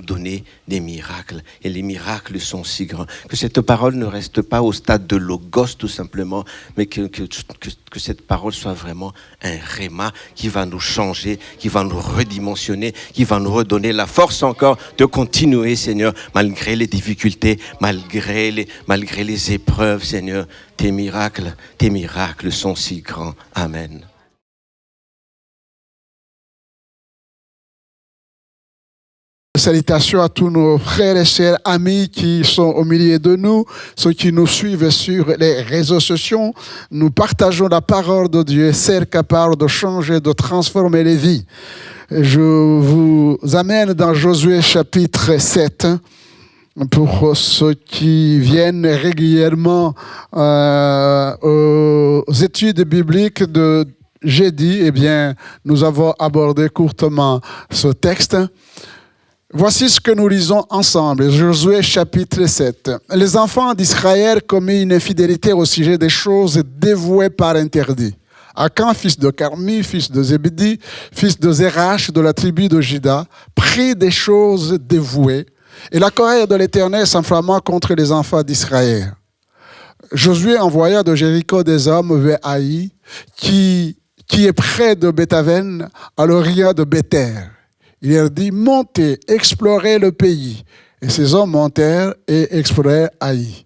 donner des miracles. Et les miracles sont si grands. Que cette parole ne reste pas au stade de logos, tout simplement, mais que cette parole soit vraiment un réma qui va nous changer, qui va nous redimensionner, qui va nous redonner la force encore de continuer, Seigneur, malgré les difficultés, malgré les épreuves, Seigneur. Tes miracles sont si grands. Amen. Salutations à tous nos frères et sœurs, amis qui sont au milieu de nous, ceux qui nous suivent sur les réseaux sociaux. Nous partageons la parole de Dieu, celle capable de changer, de transformer les vies. Je vous amène dans Josué chapitre 7. Pour ceux qui viennent régulièrement aux études bibliques de jeudi, eh bien, nous avons abordé courtement ce texte. Voici ce que nous lisons ensemble, Josué chapitre 7. Les enfants d'Israël commirent une infidélité au sujet des choses dévouées par interdit. Akan, fils de Carmi, fils de Zébédi, fils de Zérach, de la tribu de Juda, prit des choses dévouées, et la colère de l'Éternel s'enflamma contre les enfants d'Israël. Josué envoya de Jéricho des hommes vers Haï, qui est près de Bethaven, à l'orient de Béther. Il leur dit, montez, explorez le pays. Et ces hommes montèrent et explorèrent Haï.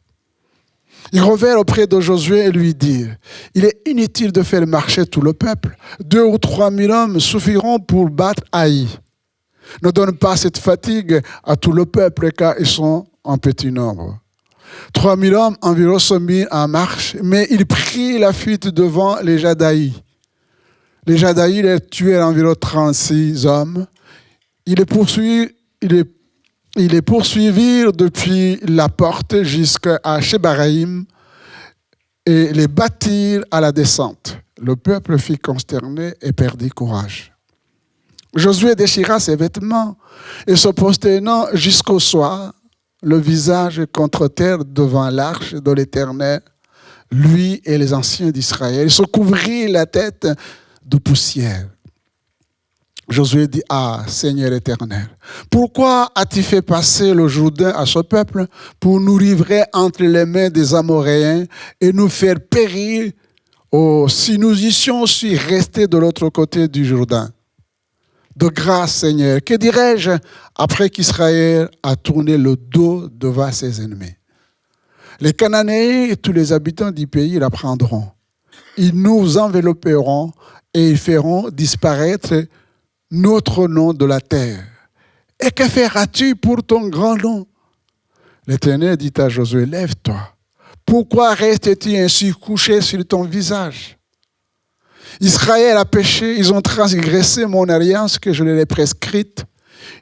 Ils revinrent auprès de Josué et lui dirent, il est inutile de faire marcher tout le peuple. 2 ou 3 000 hommes suffiront pour battre Haï. Ne donne pas cette fatigue à tout le peuple, car ils sont en petit nombre. 3 000 hommes environ se mirent en marche, mais ils prirent la fuite devant les Jadaïs. Les Jadaïs les tuèrent environ 36 hommes. Ils les poursuivirent depuis la porte jusqu'à Shébaraïm et les battirent à la descente. Le peuple fut consterné et perdit courage. Josué déchira ses vêtements et se prosternant jusqu'au soir, le visage contre terre devant l'arche de l'Éternel, lui et les anciens d'Israël. Il se couvrit la tête de poussière. Josué dit, ah, Seigneur éternel, pourquoi as-tu fait passer le Jourdain à ce peuple pour nous livrer entre les mains des Amoréens et nous faire périr? Oh, si nous eussions su rester de l'autre côté du Jourdain. De grâce, Seigneur, que dirais-je après qu'Israël a tourné le dos devant ses ennemis? Les Cananéens et tous les habitants du pays la prendront. Ils nous envelopperont et ils feront disparaître notre nom de la terre. Et que feras-tu pour ton grand nom? L'Éternel dit à Josué, lève-toi. Pourquoi restes-tu ainsi couché sur ton visage? Israël a péché, ils ont transgressé mon alliance que je leur ai prescrite.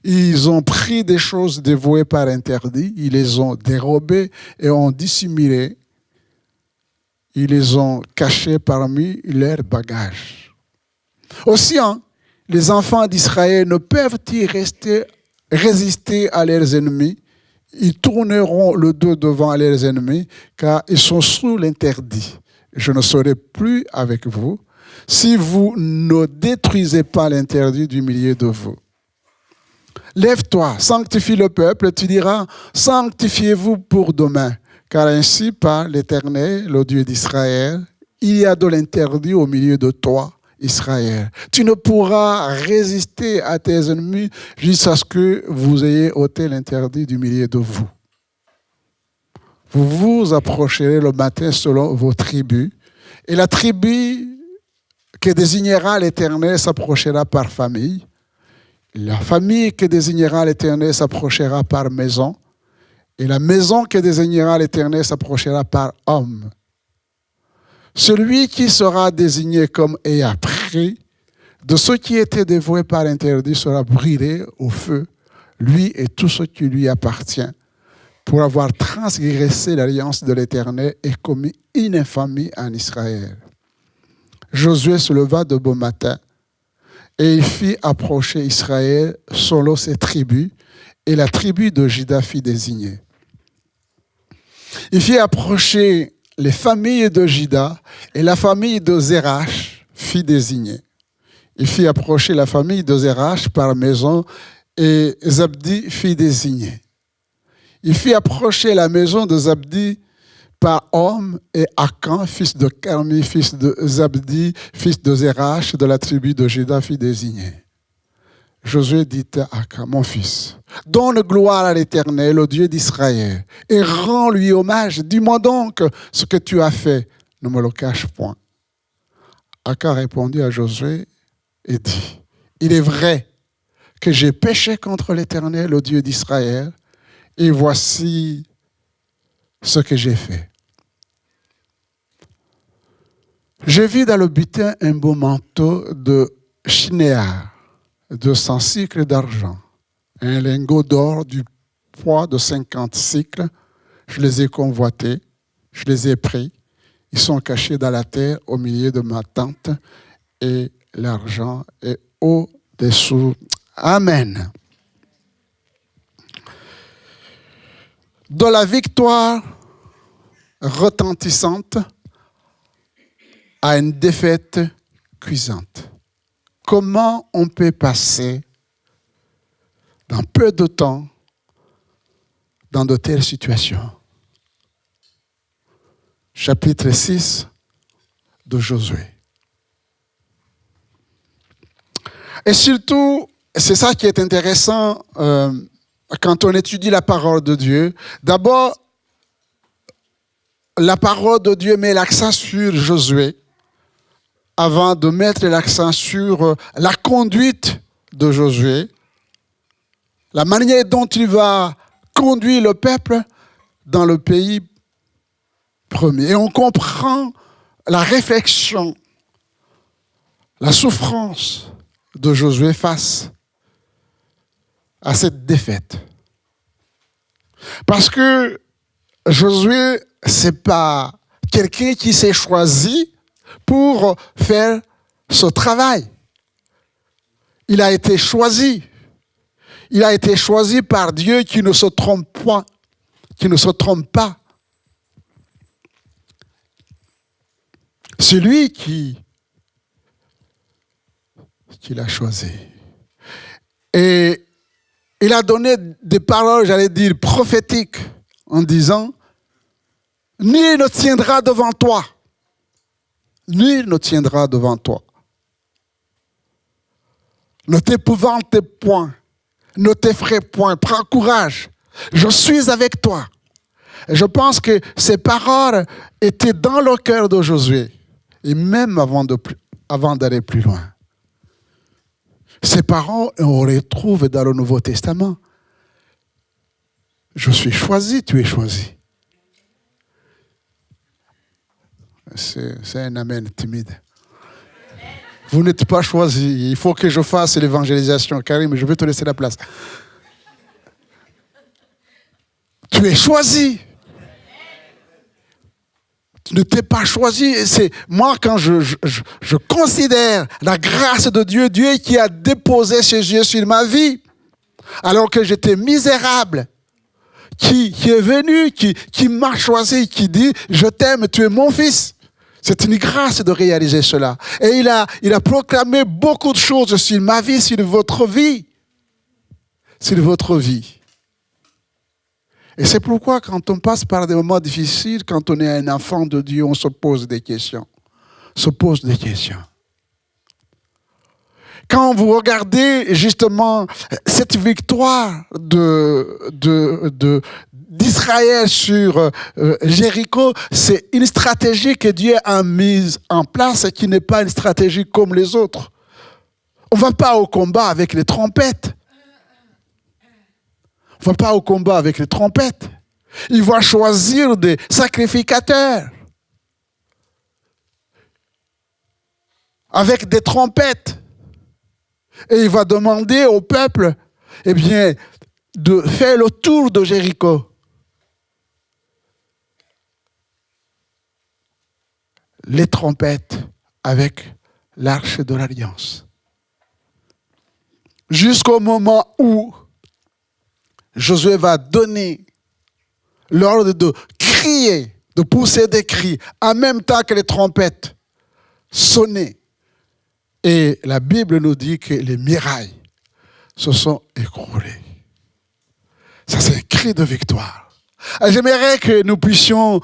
Ils ont pris des choses dévouées par interdit, ils les ont dérobées et ont dissimulé. Ils les ont cachées parmi leurs bagages. Aussi, les enfants d'Israël ne peuvent-ils résister à leurs ennemis? Ils tourneront le dos devant leurs ennemis, car ils sont sous l'interdit. Je ne serai plus avec vous si vous ne détruisez pas l'interdit du milieu de vous. Lève-toi, sanctifie le peuple, tu diras, sanctifiez-vous pour demain, car ainsi parle l'Éternel, le Dieu d'Israël, il y a de l'interdit au milieu de toi, Israël. Tu ne pourras résister à tes ennemis jusqu'à ce que vous ayez ôté l'interdit du milieu de vous. Vous vous approcherez le matin selon vos tribus, et la tribu que désignera l'Éternel s'approchera par famille. La famille que désignera l'Éternel s'approchera par maison. Et la maison que désignera l'Éternel s'approchera par homme. Celui qui sera désigné comme ayant pris de ceux qui étaient dévoués par interdit sera brûlé au feu, lui et tout ce qui lui appartient, pour avoir transgressé l'alliance de l'Éternel et commis une infamie en Israël. Josué se leva de bon matin et il fit approcher Israël selon ses tribus, et la tribu de Juda fut désignée. Il fit approcher les familles de Juda et la famille de Zérach fut désignée. Il fit approcher la famille de Zérach par maison et Zabdi fut désigné. Il fit approcher la maison de Zabdi par homme et Akan, fils de Carmi, fils de Zabdi, fils de Zérach, de la tribu de Juda, fut désigné. Josué dit à Akan, mon fils, donne gloire à l'Éternel, au Dieu d'Israël, et rends-lui hommage. Dis-moi donc ce que tu as fait, ne me le cache point. Akan répondit à Josué et dit, il est vrai que j'ai péché contre l'Éternel, le Dieu d'Israël, et voici ce que j'ai fait. J'ai vu dans le butin un beau manteau de chinéar, 200 cycles d'argent, un lingot d'or du poids de 50 cycles. Je les ai convoités, je les ai pris. Ils sont cachés dans la terre au milieu de ma tente et l'argent est au-dessous. Amen. De la victoire retentissante à une défaite cuisante. Comment on peut passer dans peu de temps dans de telles situations? Chapitre 6 de Josué. Et surtout, c'est ça qui est intéressant quand on étudie la parole de Dieu. D'abord, la parole de Dieu met l'accent sur Josué avant de mettre l'accent sur la conduite de Josué, la manière dont il va conduire le peuple dans le pays promis. Et on comprend la réflexion, la souffrance de Josué face à cette défaite. Parce que Josué, ce n'est pas quelqu'un qui s'est choisi pour faire ce travail. Il a été choisi. Il a été choisi par Dieu qui ne se trompe point, qui ne se trompe pas. C'est lui qui l'a choisi. Et il a donné des paroles, j'allais dire, prophétiques, en disant, nul ne tiendra devant toi. Nul ne tiendra devant toi. Ne t'épouvante point. Ne t'effraie point. Prends courage. Je suis avec toi. Et je pense que ces paroles étaient dans le cœur de Josué. Et même avant d'aller plus loin. Ces paroles, on les retrouve dans le Nouveau Testament. Je suis choisi, tu es choisi. C'est un amen timide. Vous n'êtes pas choisi. Il faut que je fasse l'évangélisation. Karim, je vais te laisser la place. Tu es choisi. Tu ne t'es pas choisi. Moi, quand je considère la grâce de Dieu, Dieu qui a déposé ses yeux sur ma vie, alors que j'étais misérable, qui est venu, qui m'a choisi, qui dit, je t'aime, tu es mon fils. C'est une grâce de réaliser cela. Et il a proclamé beaucoup de choses sur ma vie, sur votre vie. Sur votre vie. Et c'est pourquoi quand on passe par des moments difficiles, quand on est un enfant de Dieu, on se pose des questions. Se pose des questions. Quand vous regardez justement cette victoire d'Israël sur Jéricho, c'est une stratégie que Dieu a mise en place et qui n'est pas une stratégie comme les autres. On ne va pas au combat avec les trompettes. On ne va pas au combat avec les trompettes. Il va choisir des sacrificateurs avec des trompettes. Et il va demander au peuple, eh bien, de faire le tour de Jéricho. Les trompettes avec l'arche de l'alliance. Jusqu'au moment où Josué va donner l'ordre de crier, de pousser des cris, en même temps que les trompettes sonnaient. Et la Bible nous dit que les murailles se sont écroulées. Ça, c'est un cri de victoire. Et j'aimerais que nous puissions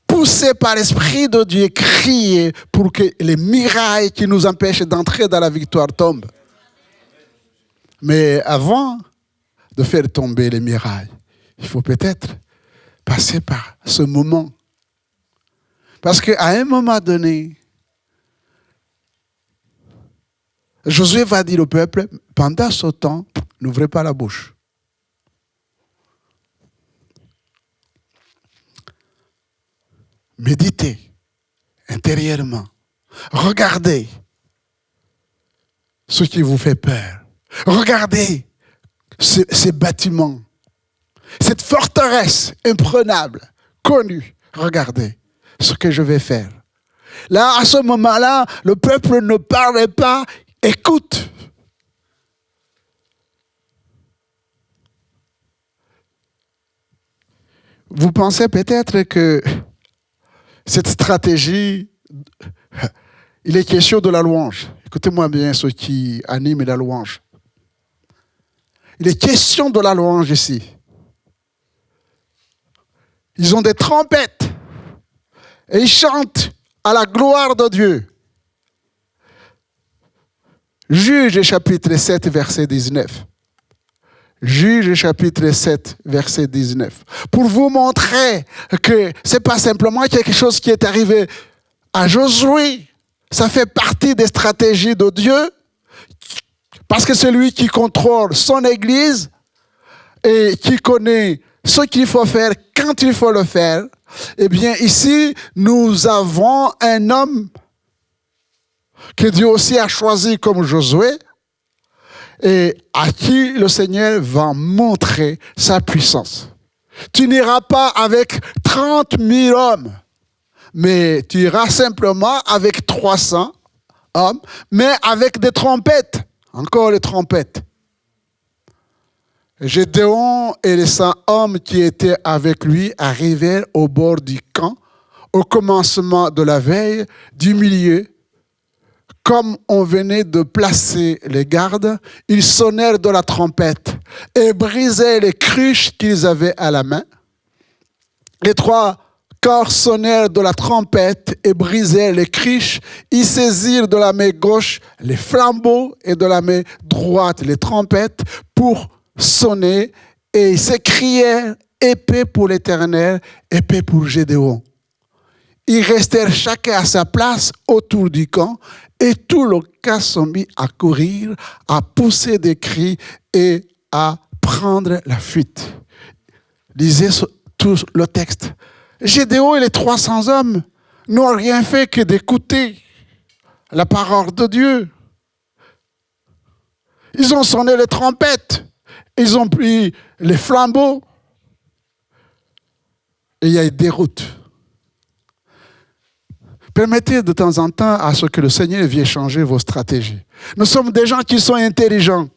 pousser par l'Esprit de Dieu, crier pour que les murailles qui nous empêchent d'entrer dans la victoire tombent. Mais avant de faire tomber les murailles, il faut peut-être passer par ce moment. Parce qu'à un moment donné, Josué va dire au peuple, pendant ce temps, n'ouvrez pas la bouche. Méditez intérieurement. Regardez. ce qui vous fait peur. Regardez ces bâtiments, cette forteresse imprenable, connue. Regardez ce que je vais faire. Là, à ce moment-là, le peuple ne parlait pas, écoute. Vous pensez peut-être que cette stratégie, il est question de la louange. Écoutez-moi bien ceux qui animent la louange. Il est question de la louange ici. Ils ont des trompettes et ils chantent à la gloire de Dieu. Juge chapitre 7, verset 19. Juge chapitre 7, verset 19. Pour vous montrer que ce n'est pas simplement quelque chose qui est arrivé à Josué. Ça fait partie des stratégies de Dieu. Parce que c'est lui qui contrôle son Église et qui connaît ce qu'il faut faire, quand il faut le faire. Eh bien, ici, nous avons un homme que Dieu aussi a choisi comme Josué et à qui le Seigneur va montrer sa puissance. Tu n'iras pas avec 30 000 hommes, mais tu iras simplement avec 300 hommes, mais avec des trompettes. Encore les trompettes. Gédéon et les 100 hommes qui étaient avec lui arrivèrent au bord du camp, au commencement de la veille, du milieu. Comme on venait de placer les gardes, ils sonnèrent de la trompette et brisèrent les cruches qu'ils avaient à la main. Les 3 corps sonnèrent de la trompette et brisèrent les cruches. Ils saisirent de la main gauche les flambeaux et de la main droite les trompettes pour sonner. Et ils s'écrièrent « Épée pour l'Éternel, épée pour Gédéon ». Ils restèrent chacun à sa place autour du camp et tout le camp se mit à courir, à pousser des cris et à prendre la fuite. Lisez tout le texte. Gédéon et les 300 hommes n'ont rien fait que d'écouter la parole de Dieu. Ils ont sonné les trompettes, ils ont pris les flambeaux et il y a eu des routes. Permettez de temps en temps à ce que le Seigneur vienne changer vos stratégies. Nous sommes des gens qui sont intelligents.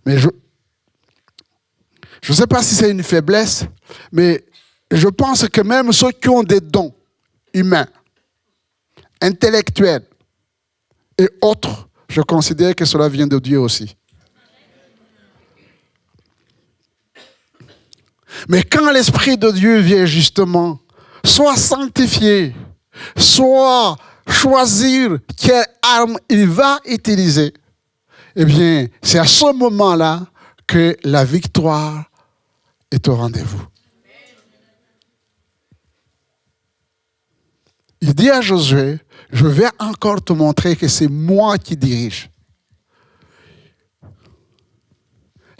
Mais je ne sais pas si c'est une faiblesse, mais je pense que même ceux qui ont des dons humains, intellectuels et autres, je considère que cela vient de Dieu aussi. Mais quand l'Esprit de Dieu vient justement, soit sanctifier, soit choisir quelle arme il va utiliser, eh bien, c'est à ce moment-là que la victoire est au rendez-vous. Il dit à Josué, je vais encore te montrer que c'est moi qui dirige.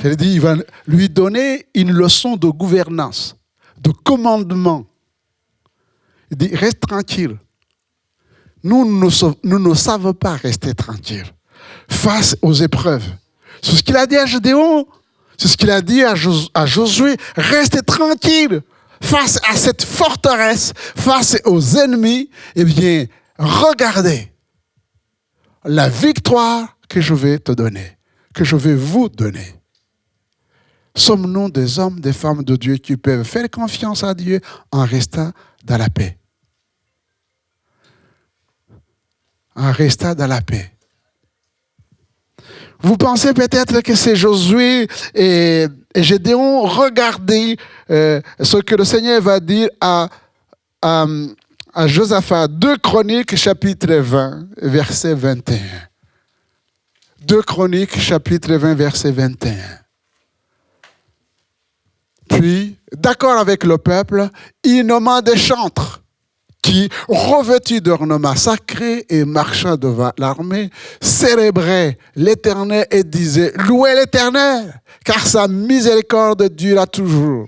Il dit, il va lui donner une leçon de gouvernance, de commandement. Il dit, reste tranquille. Nous ne savons pas rester tranquilles face aux épreuves. C'est ce qu'il a dit à Gédéon, c'est ce qu'il a dit à Josué. Restez tranquille face à cette forteresse, face aux ennemis. Eh bien, regardez la victoire que je vais te donner, que je vais vous donner. Sommes-nous des hommes, des femmes de Dieu qui peuvent faire confiance à Dieu en restant dans la paix? En restant dans la paix. Vous pensez peut-être que c'est Josué et Gédéon. Regardez ce que le Seigneur va dire à Josaphat. 2 Chroniques, chapitre 20, verset 21. 2 Chroniques, chapitre 20, verset 21. Puis, d'accord avec le peuple, il nomma des chantres qui, revêtus d'ornements sacrés et marchant devant l'armée, célébraient l'Éternel et disaient « Louez l'Éternel, car sa miséricorde dura toujours. »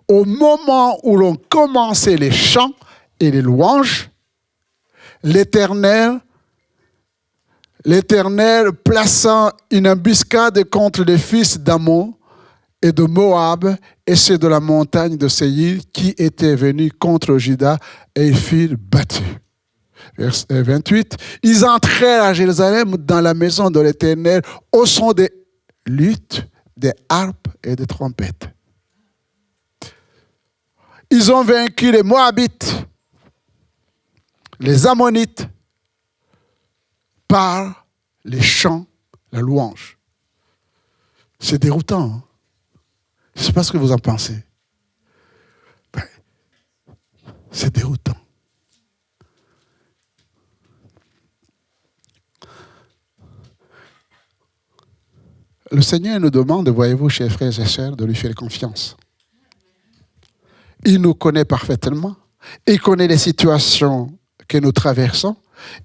Au moment où l'on commençait les chants et les louanges, l'Éternel plaçant une embuscade contre les fils d'Ammon et de Moab et ceux de la montagne de Séir qui étaient venus contre Juda et ils furent battus. Verset 28. Ils entrèrent à Jérusalem dans la maison de l'Éternel au son des luttes, des harpes et des trompettes. Ils ont vaincu les Moabites, les Ammonites, par les chants, la louange. C'est déroutant. Hein? Je ne sais pas ce que vous en pensez. Ben, c'est déroutant. Le Seigneur nous demande, voyez-vous, chers frères et sœurs, de lui faire confiance. Il nous connaît parfaitement. Il connaît les situations que nous traversons.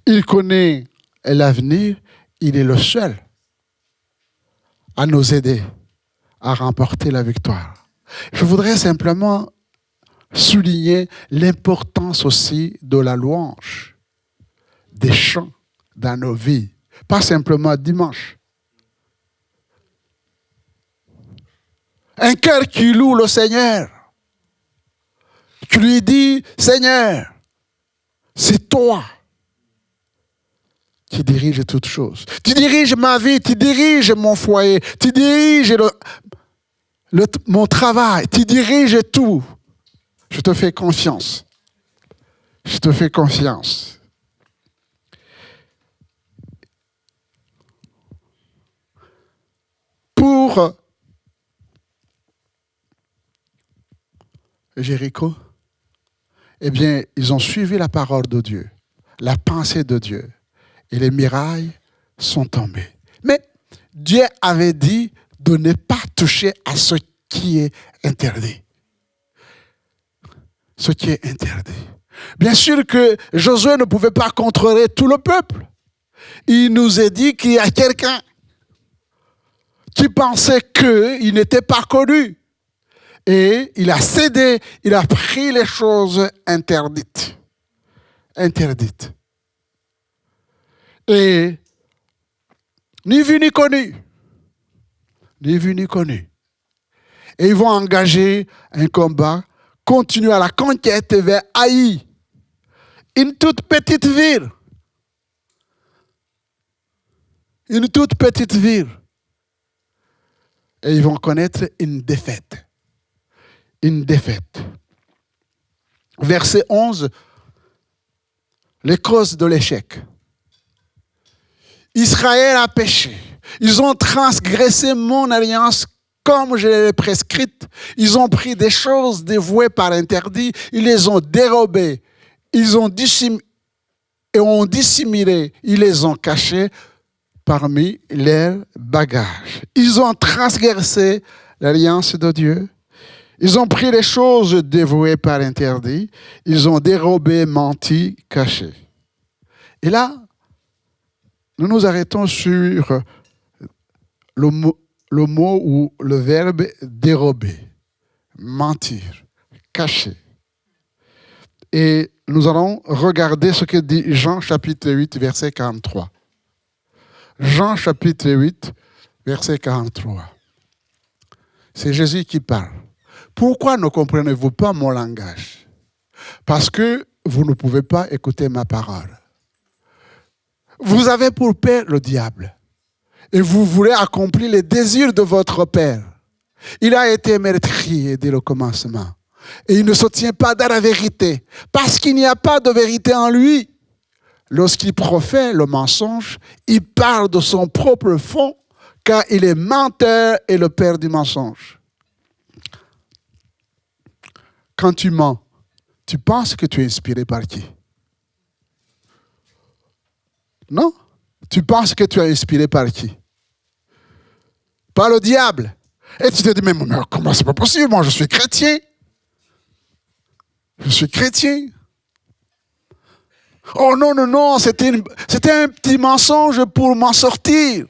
Il connaît l'avenir. Il est le seul à nous aider à remporter la victoire. Je voudrais simplement souligner l'importance aussi de la louange, des chants dans nos vies. Pas simplement dimanche. Un cœur qui loue le Seigneur, qui lui dit, Seigneur, c'est toi qui dirige toutes choses. Tu diriges ma vie, tu diriges mon foyer, tu diriges mon travail, tu diriges tout. Je te fais confiance. Je te fais confiance. Pour Jéricho, eh bien, ils ont suivi la parole de Dieu, la pensée de Dieu, et les murailles sont tombées. Mais Dieu avait dit de ne pas toucher à ce qui est interdit. Ce qui est interdit. Bien sûr que Josué ne pouvait pas contrôler tout le peuple. Il nous a dit qu'il y a quelqu'un qui pensait qu'il n'était pas connu. Et il a cédé, il a pris les choses interdites. Interdites. Et ni vu ni connu. Ni vu ni connu. Et ils vont engager un combat, continuer à la conquête vers Haï, une toute petite ville. Une toute petite ville. Et ils vont connaître une défaite. Une défaite. Verset 11, les causes de l'échec. Israël a péché. Ils ont transgressé mon alliance comme je l'ai prescrite. Ils ont pris des choses dévouées par interdit. Ils les ont dérobées. Ils ont dissimulé. Ils les ont cachées parmi leurs bagages. Ils ont transgressé l'alliance de Dieu. Ils ont pris les choses dévouées par interdit. Ils ont dérobé, menti, caché. Et là, nous nous arrêtons sur le mot ou le verbe dérober, mentir, cacher. Et nous allons regarder ce que dit Jean chapitre 8, verset 43. Jean chapitre 8, verset 43. C'est Jésus qui parle. Pourquoi ne comprenez-vous pas mon langage? Parce que vous ne pouvez pas écouter ma parole. Vous avez pour père le diable. Et vous voulez accomplir les désirs de votre père. Il a été meurtrier dès le commencement. Et il ne se tient pas dans la vérité. Parce qu'il n'y a pas de vérité en lui. Lorsqu'il profère le mensonge, il parle de son propre fond, car il est menteur et le père du mensonge. Quand tu mens, tu penses que tu es inspiré par qui? Non? Tu penses que tu es inspiré par qui? Par le diable. Et tu te dis, mais comment c'est pas possible? Moi, je suis chrétien. Je suis chrétien. Oh non, non, non, c'était un petit mensonge pour m'en sortir.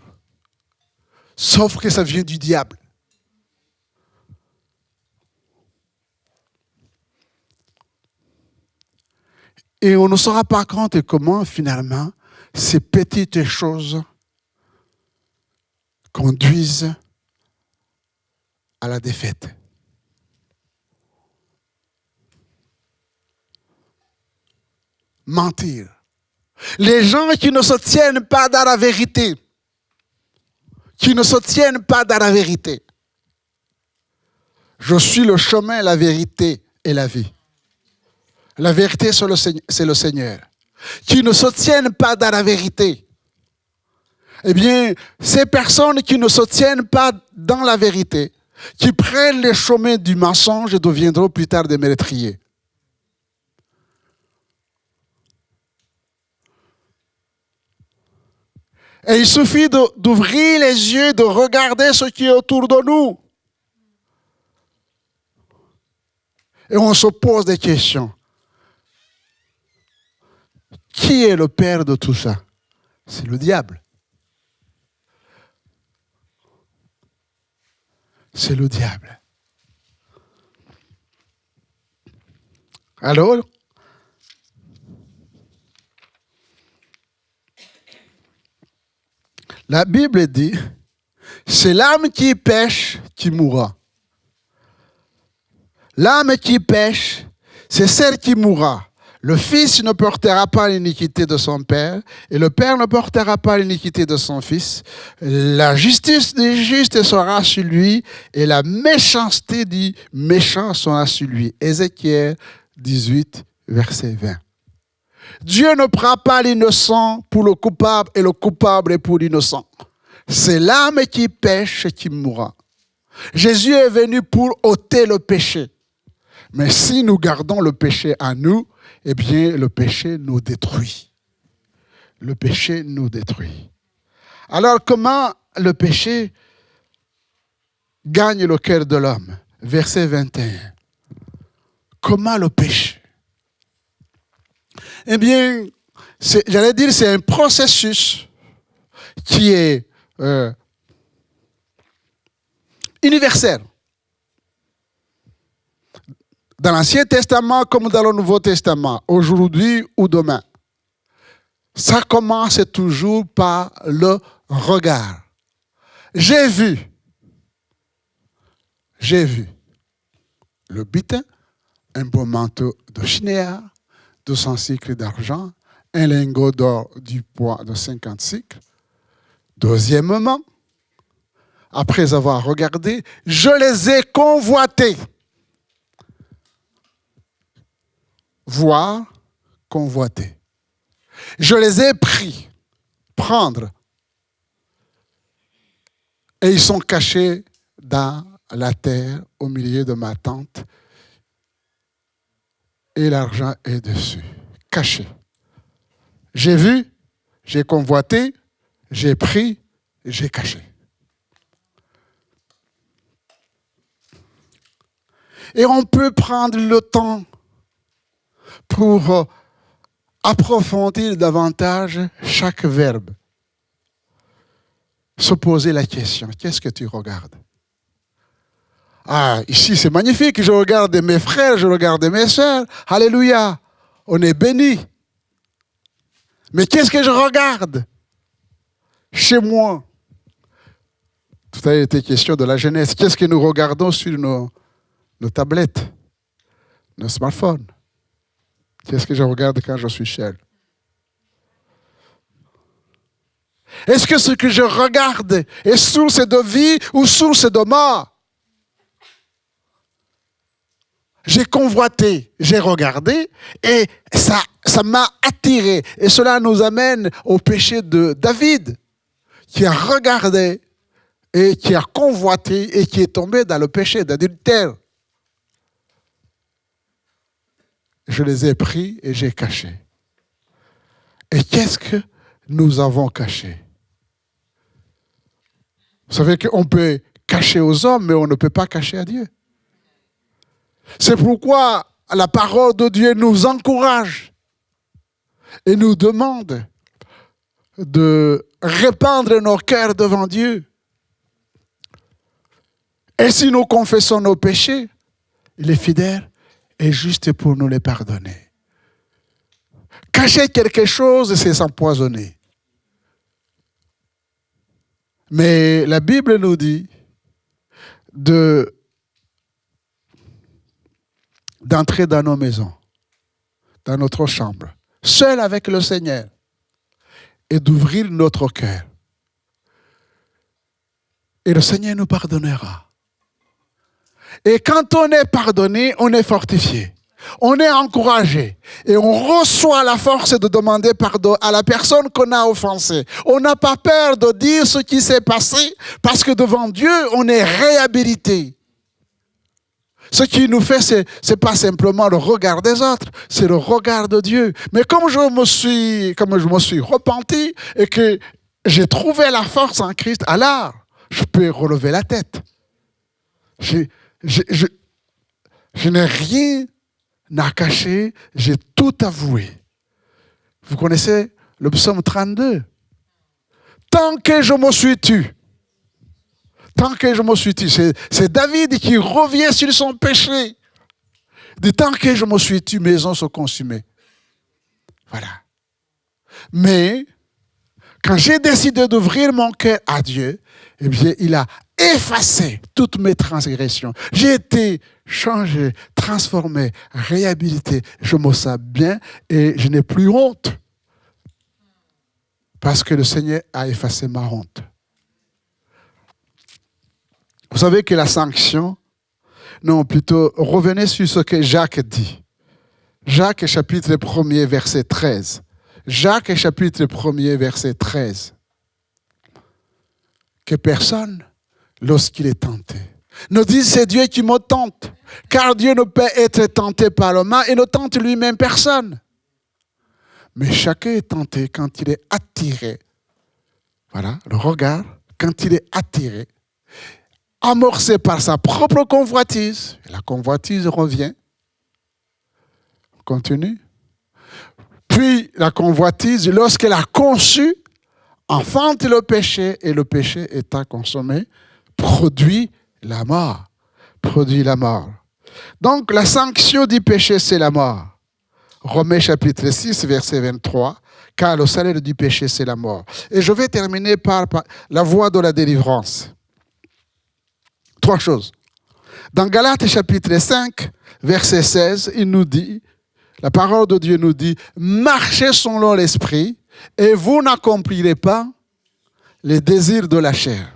Sauf que ça vient du diable. Et on ne se rend pas compte comment, finalement, ces petites choses conduisent à la défaite. Mentir. Les gens qui ne se tiennent pas dans la vérité, qui ne se tiennent pas dans la vérité. Je suis le chemin, la vérité et la vie. La vérité, c'est le Seigneur. Qui ne se tiennent pas dans la vérité. Eh bien, ces personnes qui ne se tiennent pas dans la vérité, qui prennent les chemins du mensonge, deviendront plus tard des meurtriers. Et il suffit d'ouvrir les yeux, de regarder ce qui est autour de nous. Et on se pose des questions. Qui est le père de tout ça? C'est le diable. C'est le diable. Alors, la Bible dit, c'est l'âme qui pêche qui mourra. L'âme qui pêche, c'est celle qui mourra. Le fils ne portera pas l'iniquité de son père, et le père ne portera pas l'iniquité de son fils. La justice du juste sera sur lui, et la méchanceté du méchant sera sur lui. Ézéchiel 18, verset 20. Dieu ne prend pas l'innocent pour le coupable et le coupable est pour l'innocent. C'est l'âme qui pêche qui mourra. Jésus est venu pour ôter le péché. Mais si nous gardons le péché en nous, eh bien, le péché nous détruit. Le péché nous détruit. Alors, comment le péché gagne le cœur de l'homme? Verset 21. Comment le péché? Eh bien, j'allais dire, c'est un processus qui est universel. Dans l'Ancien Testament comme dans le Nouveau Testament, aujourd'hui ou demain, ça commence toujours par le regard. J'ai vu le butin, un beau manteau de chinéa, 200 cycles d'argent, un lingot d'or du poids de 50 cycles. Deuxièmement, après avoir regardé, je les ai convoités. Voir, convoiter. Je les ai pris, prendre. Et ils sont cachés dans la terre, au milieu de ma tente. Et l'argent est dessus, caché. J'ai vu, j'ai convoité, j'ai pris, j'ai caché. Et on peut prendre le temps pour approfondir davantage chaque verbe. Se poser la question, qu'est-ce que tu regardes? Ah, ici c'est magnifique, je regarde mes frères, je regarde mes sœurs. Alléluia, on est bénis. Mais qu'est-ce que je regarde chez moi? Tout à l'heure, il était question de la jeunesse. Qu'est-ce que nous regardons sur nos tablettes, nos smartphones? Qu'est-ce que je regarde quand je suis seul? Est-ce que ce que je regarde est source de vie ou source de mort? J'ai convoité, j'ai regardé et ça m'a attiré. Et cela nous amène au péché de David, qui a regardé et qui a convoité et qui est tombé dans le péché d'adultère. Je les ai pris et j'ai caché. Et qu'est-ce que nous avons caché? Vous savez qu'on peut cacher aux hommes, mais on ne peut pas cacher à Dieu. C'est pourquoi la parole de Dieu nous encourage et nous demande de répandre nos cœurs devant Dieu. Et si nous confessons nos péchés, il est fidèle et juste pour nous les pardonner. Cacher quelque chose, c'est s'empoisonner. Mais la Bible nous dit d'entrer dans nos maisons, dans notre chambre, seul avec le Seigneur, et d'ouvrir notre cœur. Et le Seigneur nous pardonnera. Et quand on est pardonné, on est fortifié. On est encouragé. Et on reçoit la force de demander pardon à la personne qu'on a offensée. On n'a pas peur de dire ce qui s'est passé parce que devant Dieu, on est réhabilité. Ce qui nous fait, ce n'est pas simplement le regard des autres, c'est le regard de Dieu. Mais comme je me suis repenti et que j'ai trouvé la force en Christ, alors je peux relever la tête. Je n'ai rien à cacher, j'ai tout avoué. Vous connaissez le psaume 32. Tant que je me suis tu. Tant que je me suis tu. C'est David qui revient sur son péché. Il dit, tant que je me suis tu, mes os sont consumés. Voilà. Mais, quand j'ai décidé d'ouvrir mon cœur à Dieu, eh bien, il a effacé toutes mes transgressions. J'ai été changé, transformé, réhabilité. Je me sens bien et je n'ai plus honte. Parce que le Seigneur a effacé ma honte. Vous savez que la sanction, non, plutôt, revenez sur ce que Jacques dit. Jacques, chapitre 1er, verset 13. Jacques, chapitre 1er, verset 13. Que personne, lorsqu'il est tenté, ne dise c'est Dieu qui me tente, car Dieu ne peut être tenté par le mal et ne tente lui-même personne. Mais chacun est tenté quand il est attiré. Voilà, le regard, quand il est attiré, amorcé par sa propre convoitise. Et la convoitise revient. On continue. Puis la convoitise, lorsqu'elle a conçu, enfante le péché, et le péché étant consommé, produit la mort. Produit la mort. Donc la sanction du péché, c'est la mort. Romains chapitre 6, verset 23, car le salaire du péché, c'est la mort. Et je vais terminer par la voie de la délivrance. 3 choses. Dans Galates chapitre 5, verset 16, il nous dit, la parole de Dieu nous dit, marchez selon l'esprit et vous n'accomplirez pas les désirs de la chair.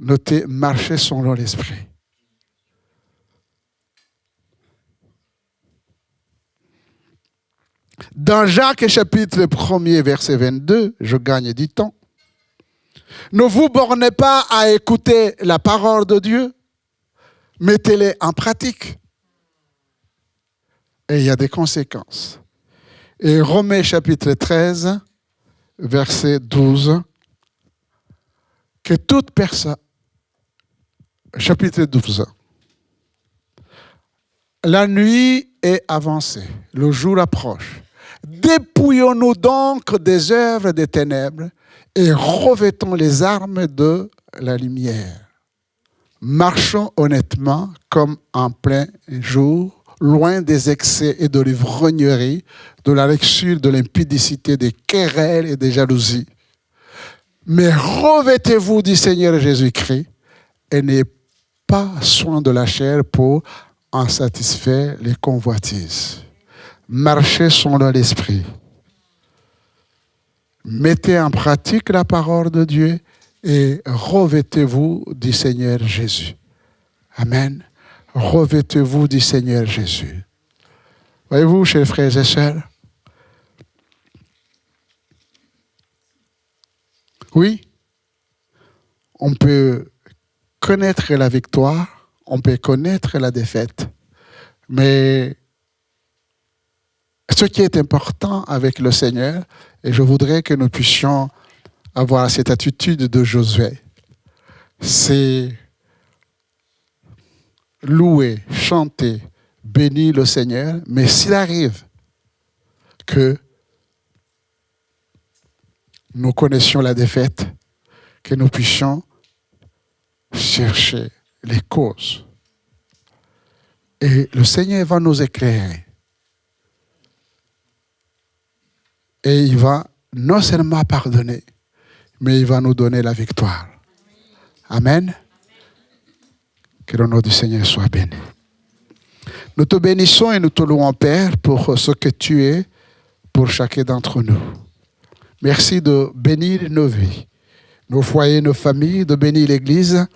Notez, marchez selon l'esprit. Dans Jacques chapitre 1er, verset 22, je gagne du temps. Ne vous bornez pas à écouter la parole de Dieu, mettez-les en pratique. Et il y a des conséquences. Et Romains chapitre 13, verset 12, que toute personne, chapitre 12, la nuit est avancée, le jour approche. Dépouillons-nous donc des œuvres des ténèbres et revêtons les armes de la lumière. Marchons honnêtement comme en plein jour, loin des excès et de l'ivrognerie, de la luxure, de l'impudicité, des querelles et des jalousies. Mais revêtez-vous du Seigneur Jésus-Christ et n'ayez pas soin de la chair pour en satisfaire les convoitises. Marchez selon l'esprit. Mettez en pratique la parole de Dieu et revêtez-vous du Seigneur Jésus. Amen. Revêtez-vous du Seigneur Jésus. Voyez-vous, chers frères et sœurs, oui, on peut connaître la victoire, on peut connaître la défaite, mais ce qui est important avec le Seigneur, et je voudrais que nous puissions avoir cette attitude de Josué, c'est louer, chanter, bénir le Seigneur, mais s'il arrive que nous connaissions la défaite, que nous puissions chercher les causes. Et le Seigneur va nous éclairer. Et il va non seulement pardonner, mais il va nous donner la victoire. Amen. Que le nom du Seigneur soit béni. Nous te bénissons et nous te louons, Père, pour ce que tu es pour chacun d'entre nous. Merci de bénir nos vies, nos foyers, nos familles, de bénir l'Église,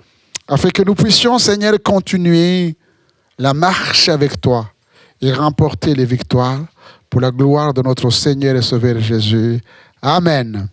afin que nous puissions, Seigneur, continuer la marche avec toi et remporter les victoires pour la gloire de notre Seigneur et Sauveur Jésus. Amen.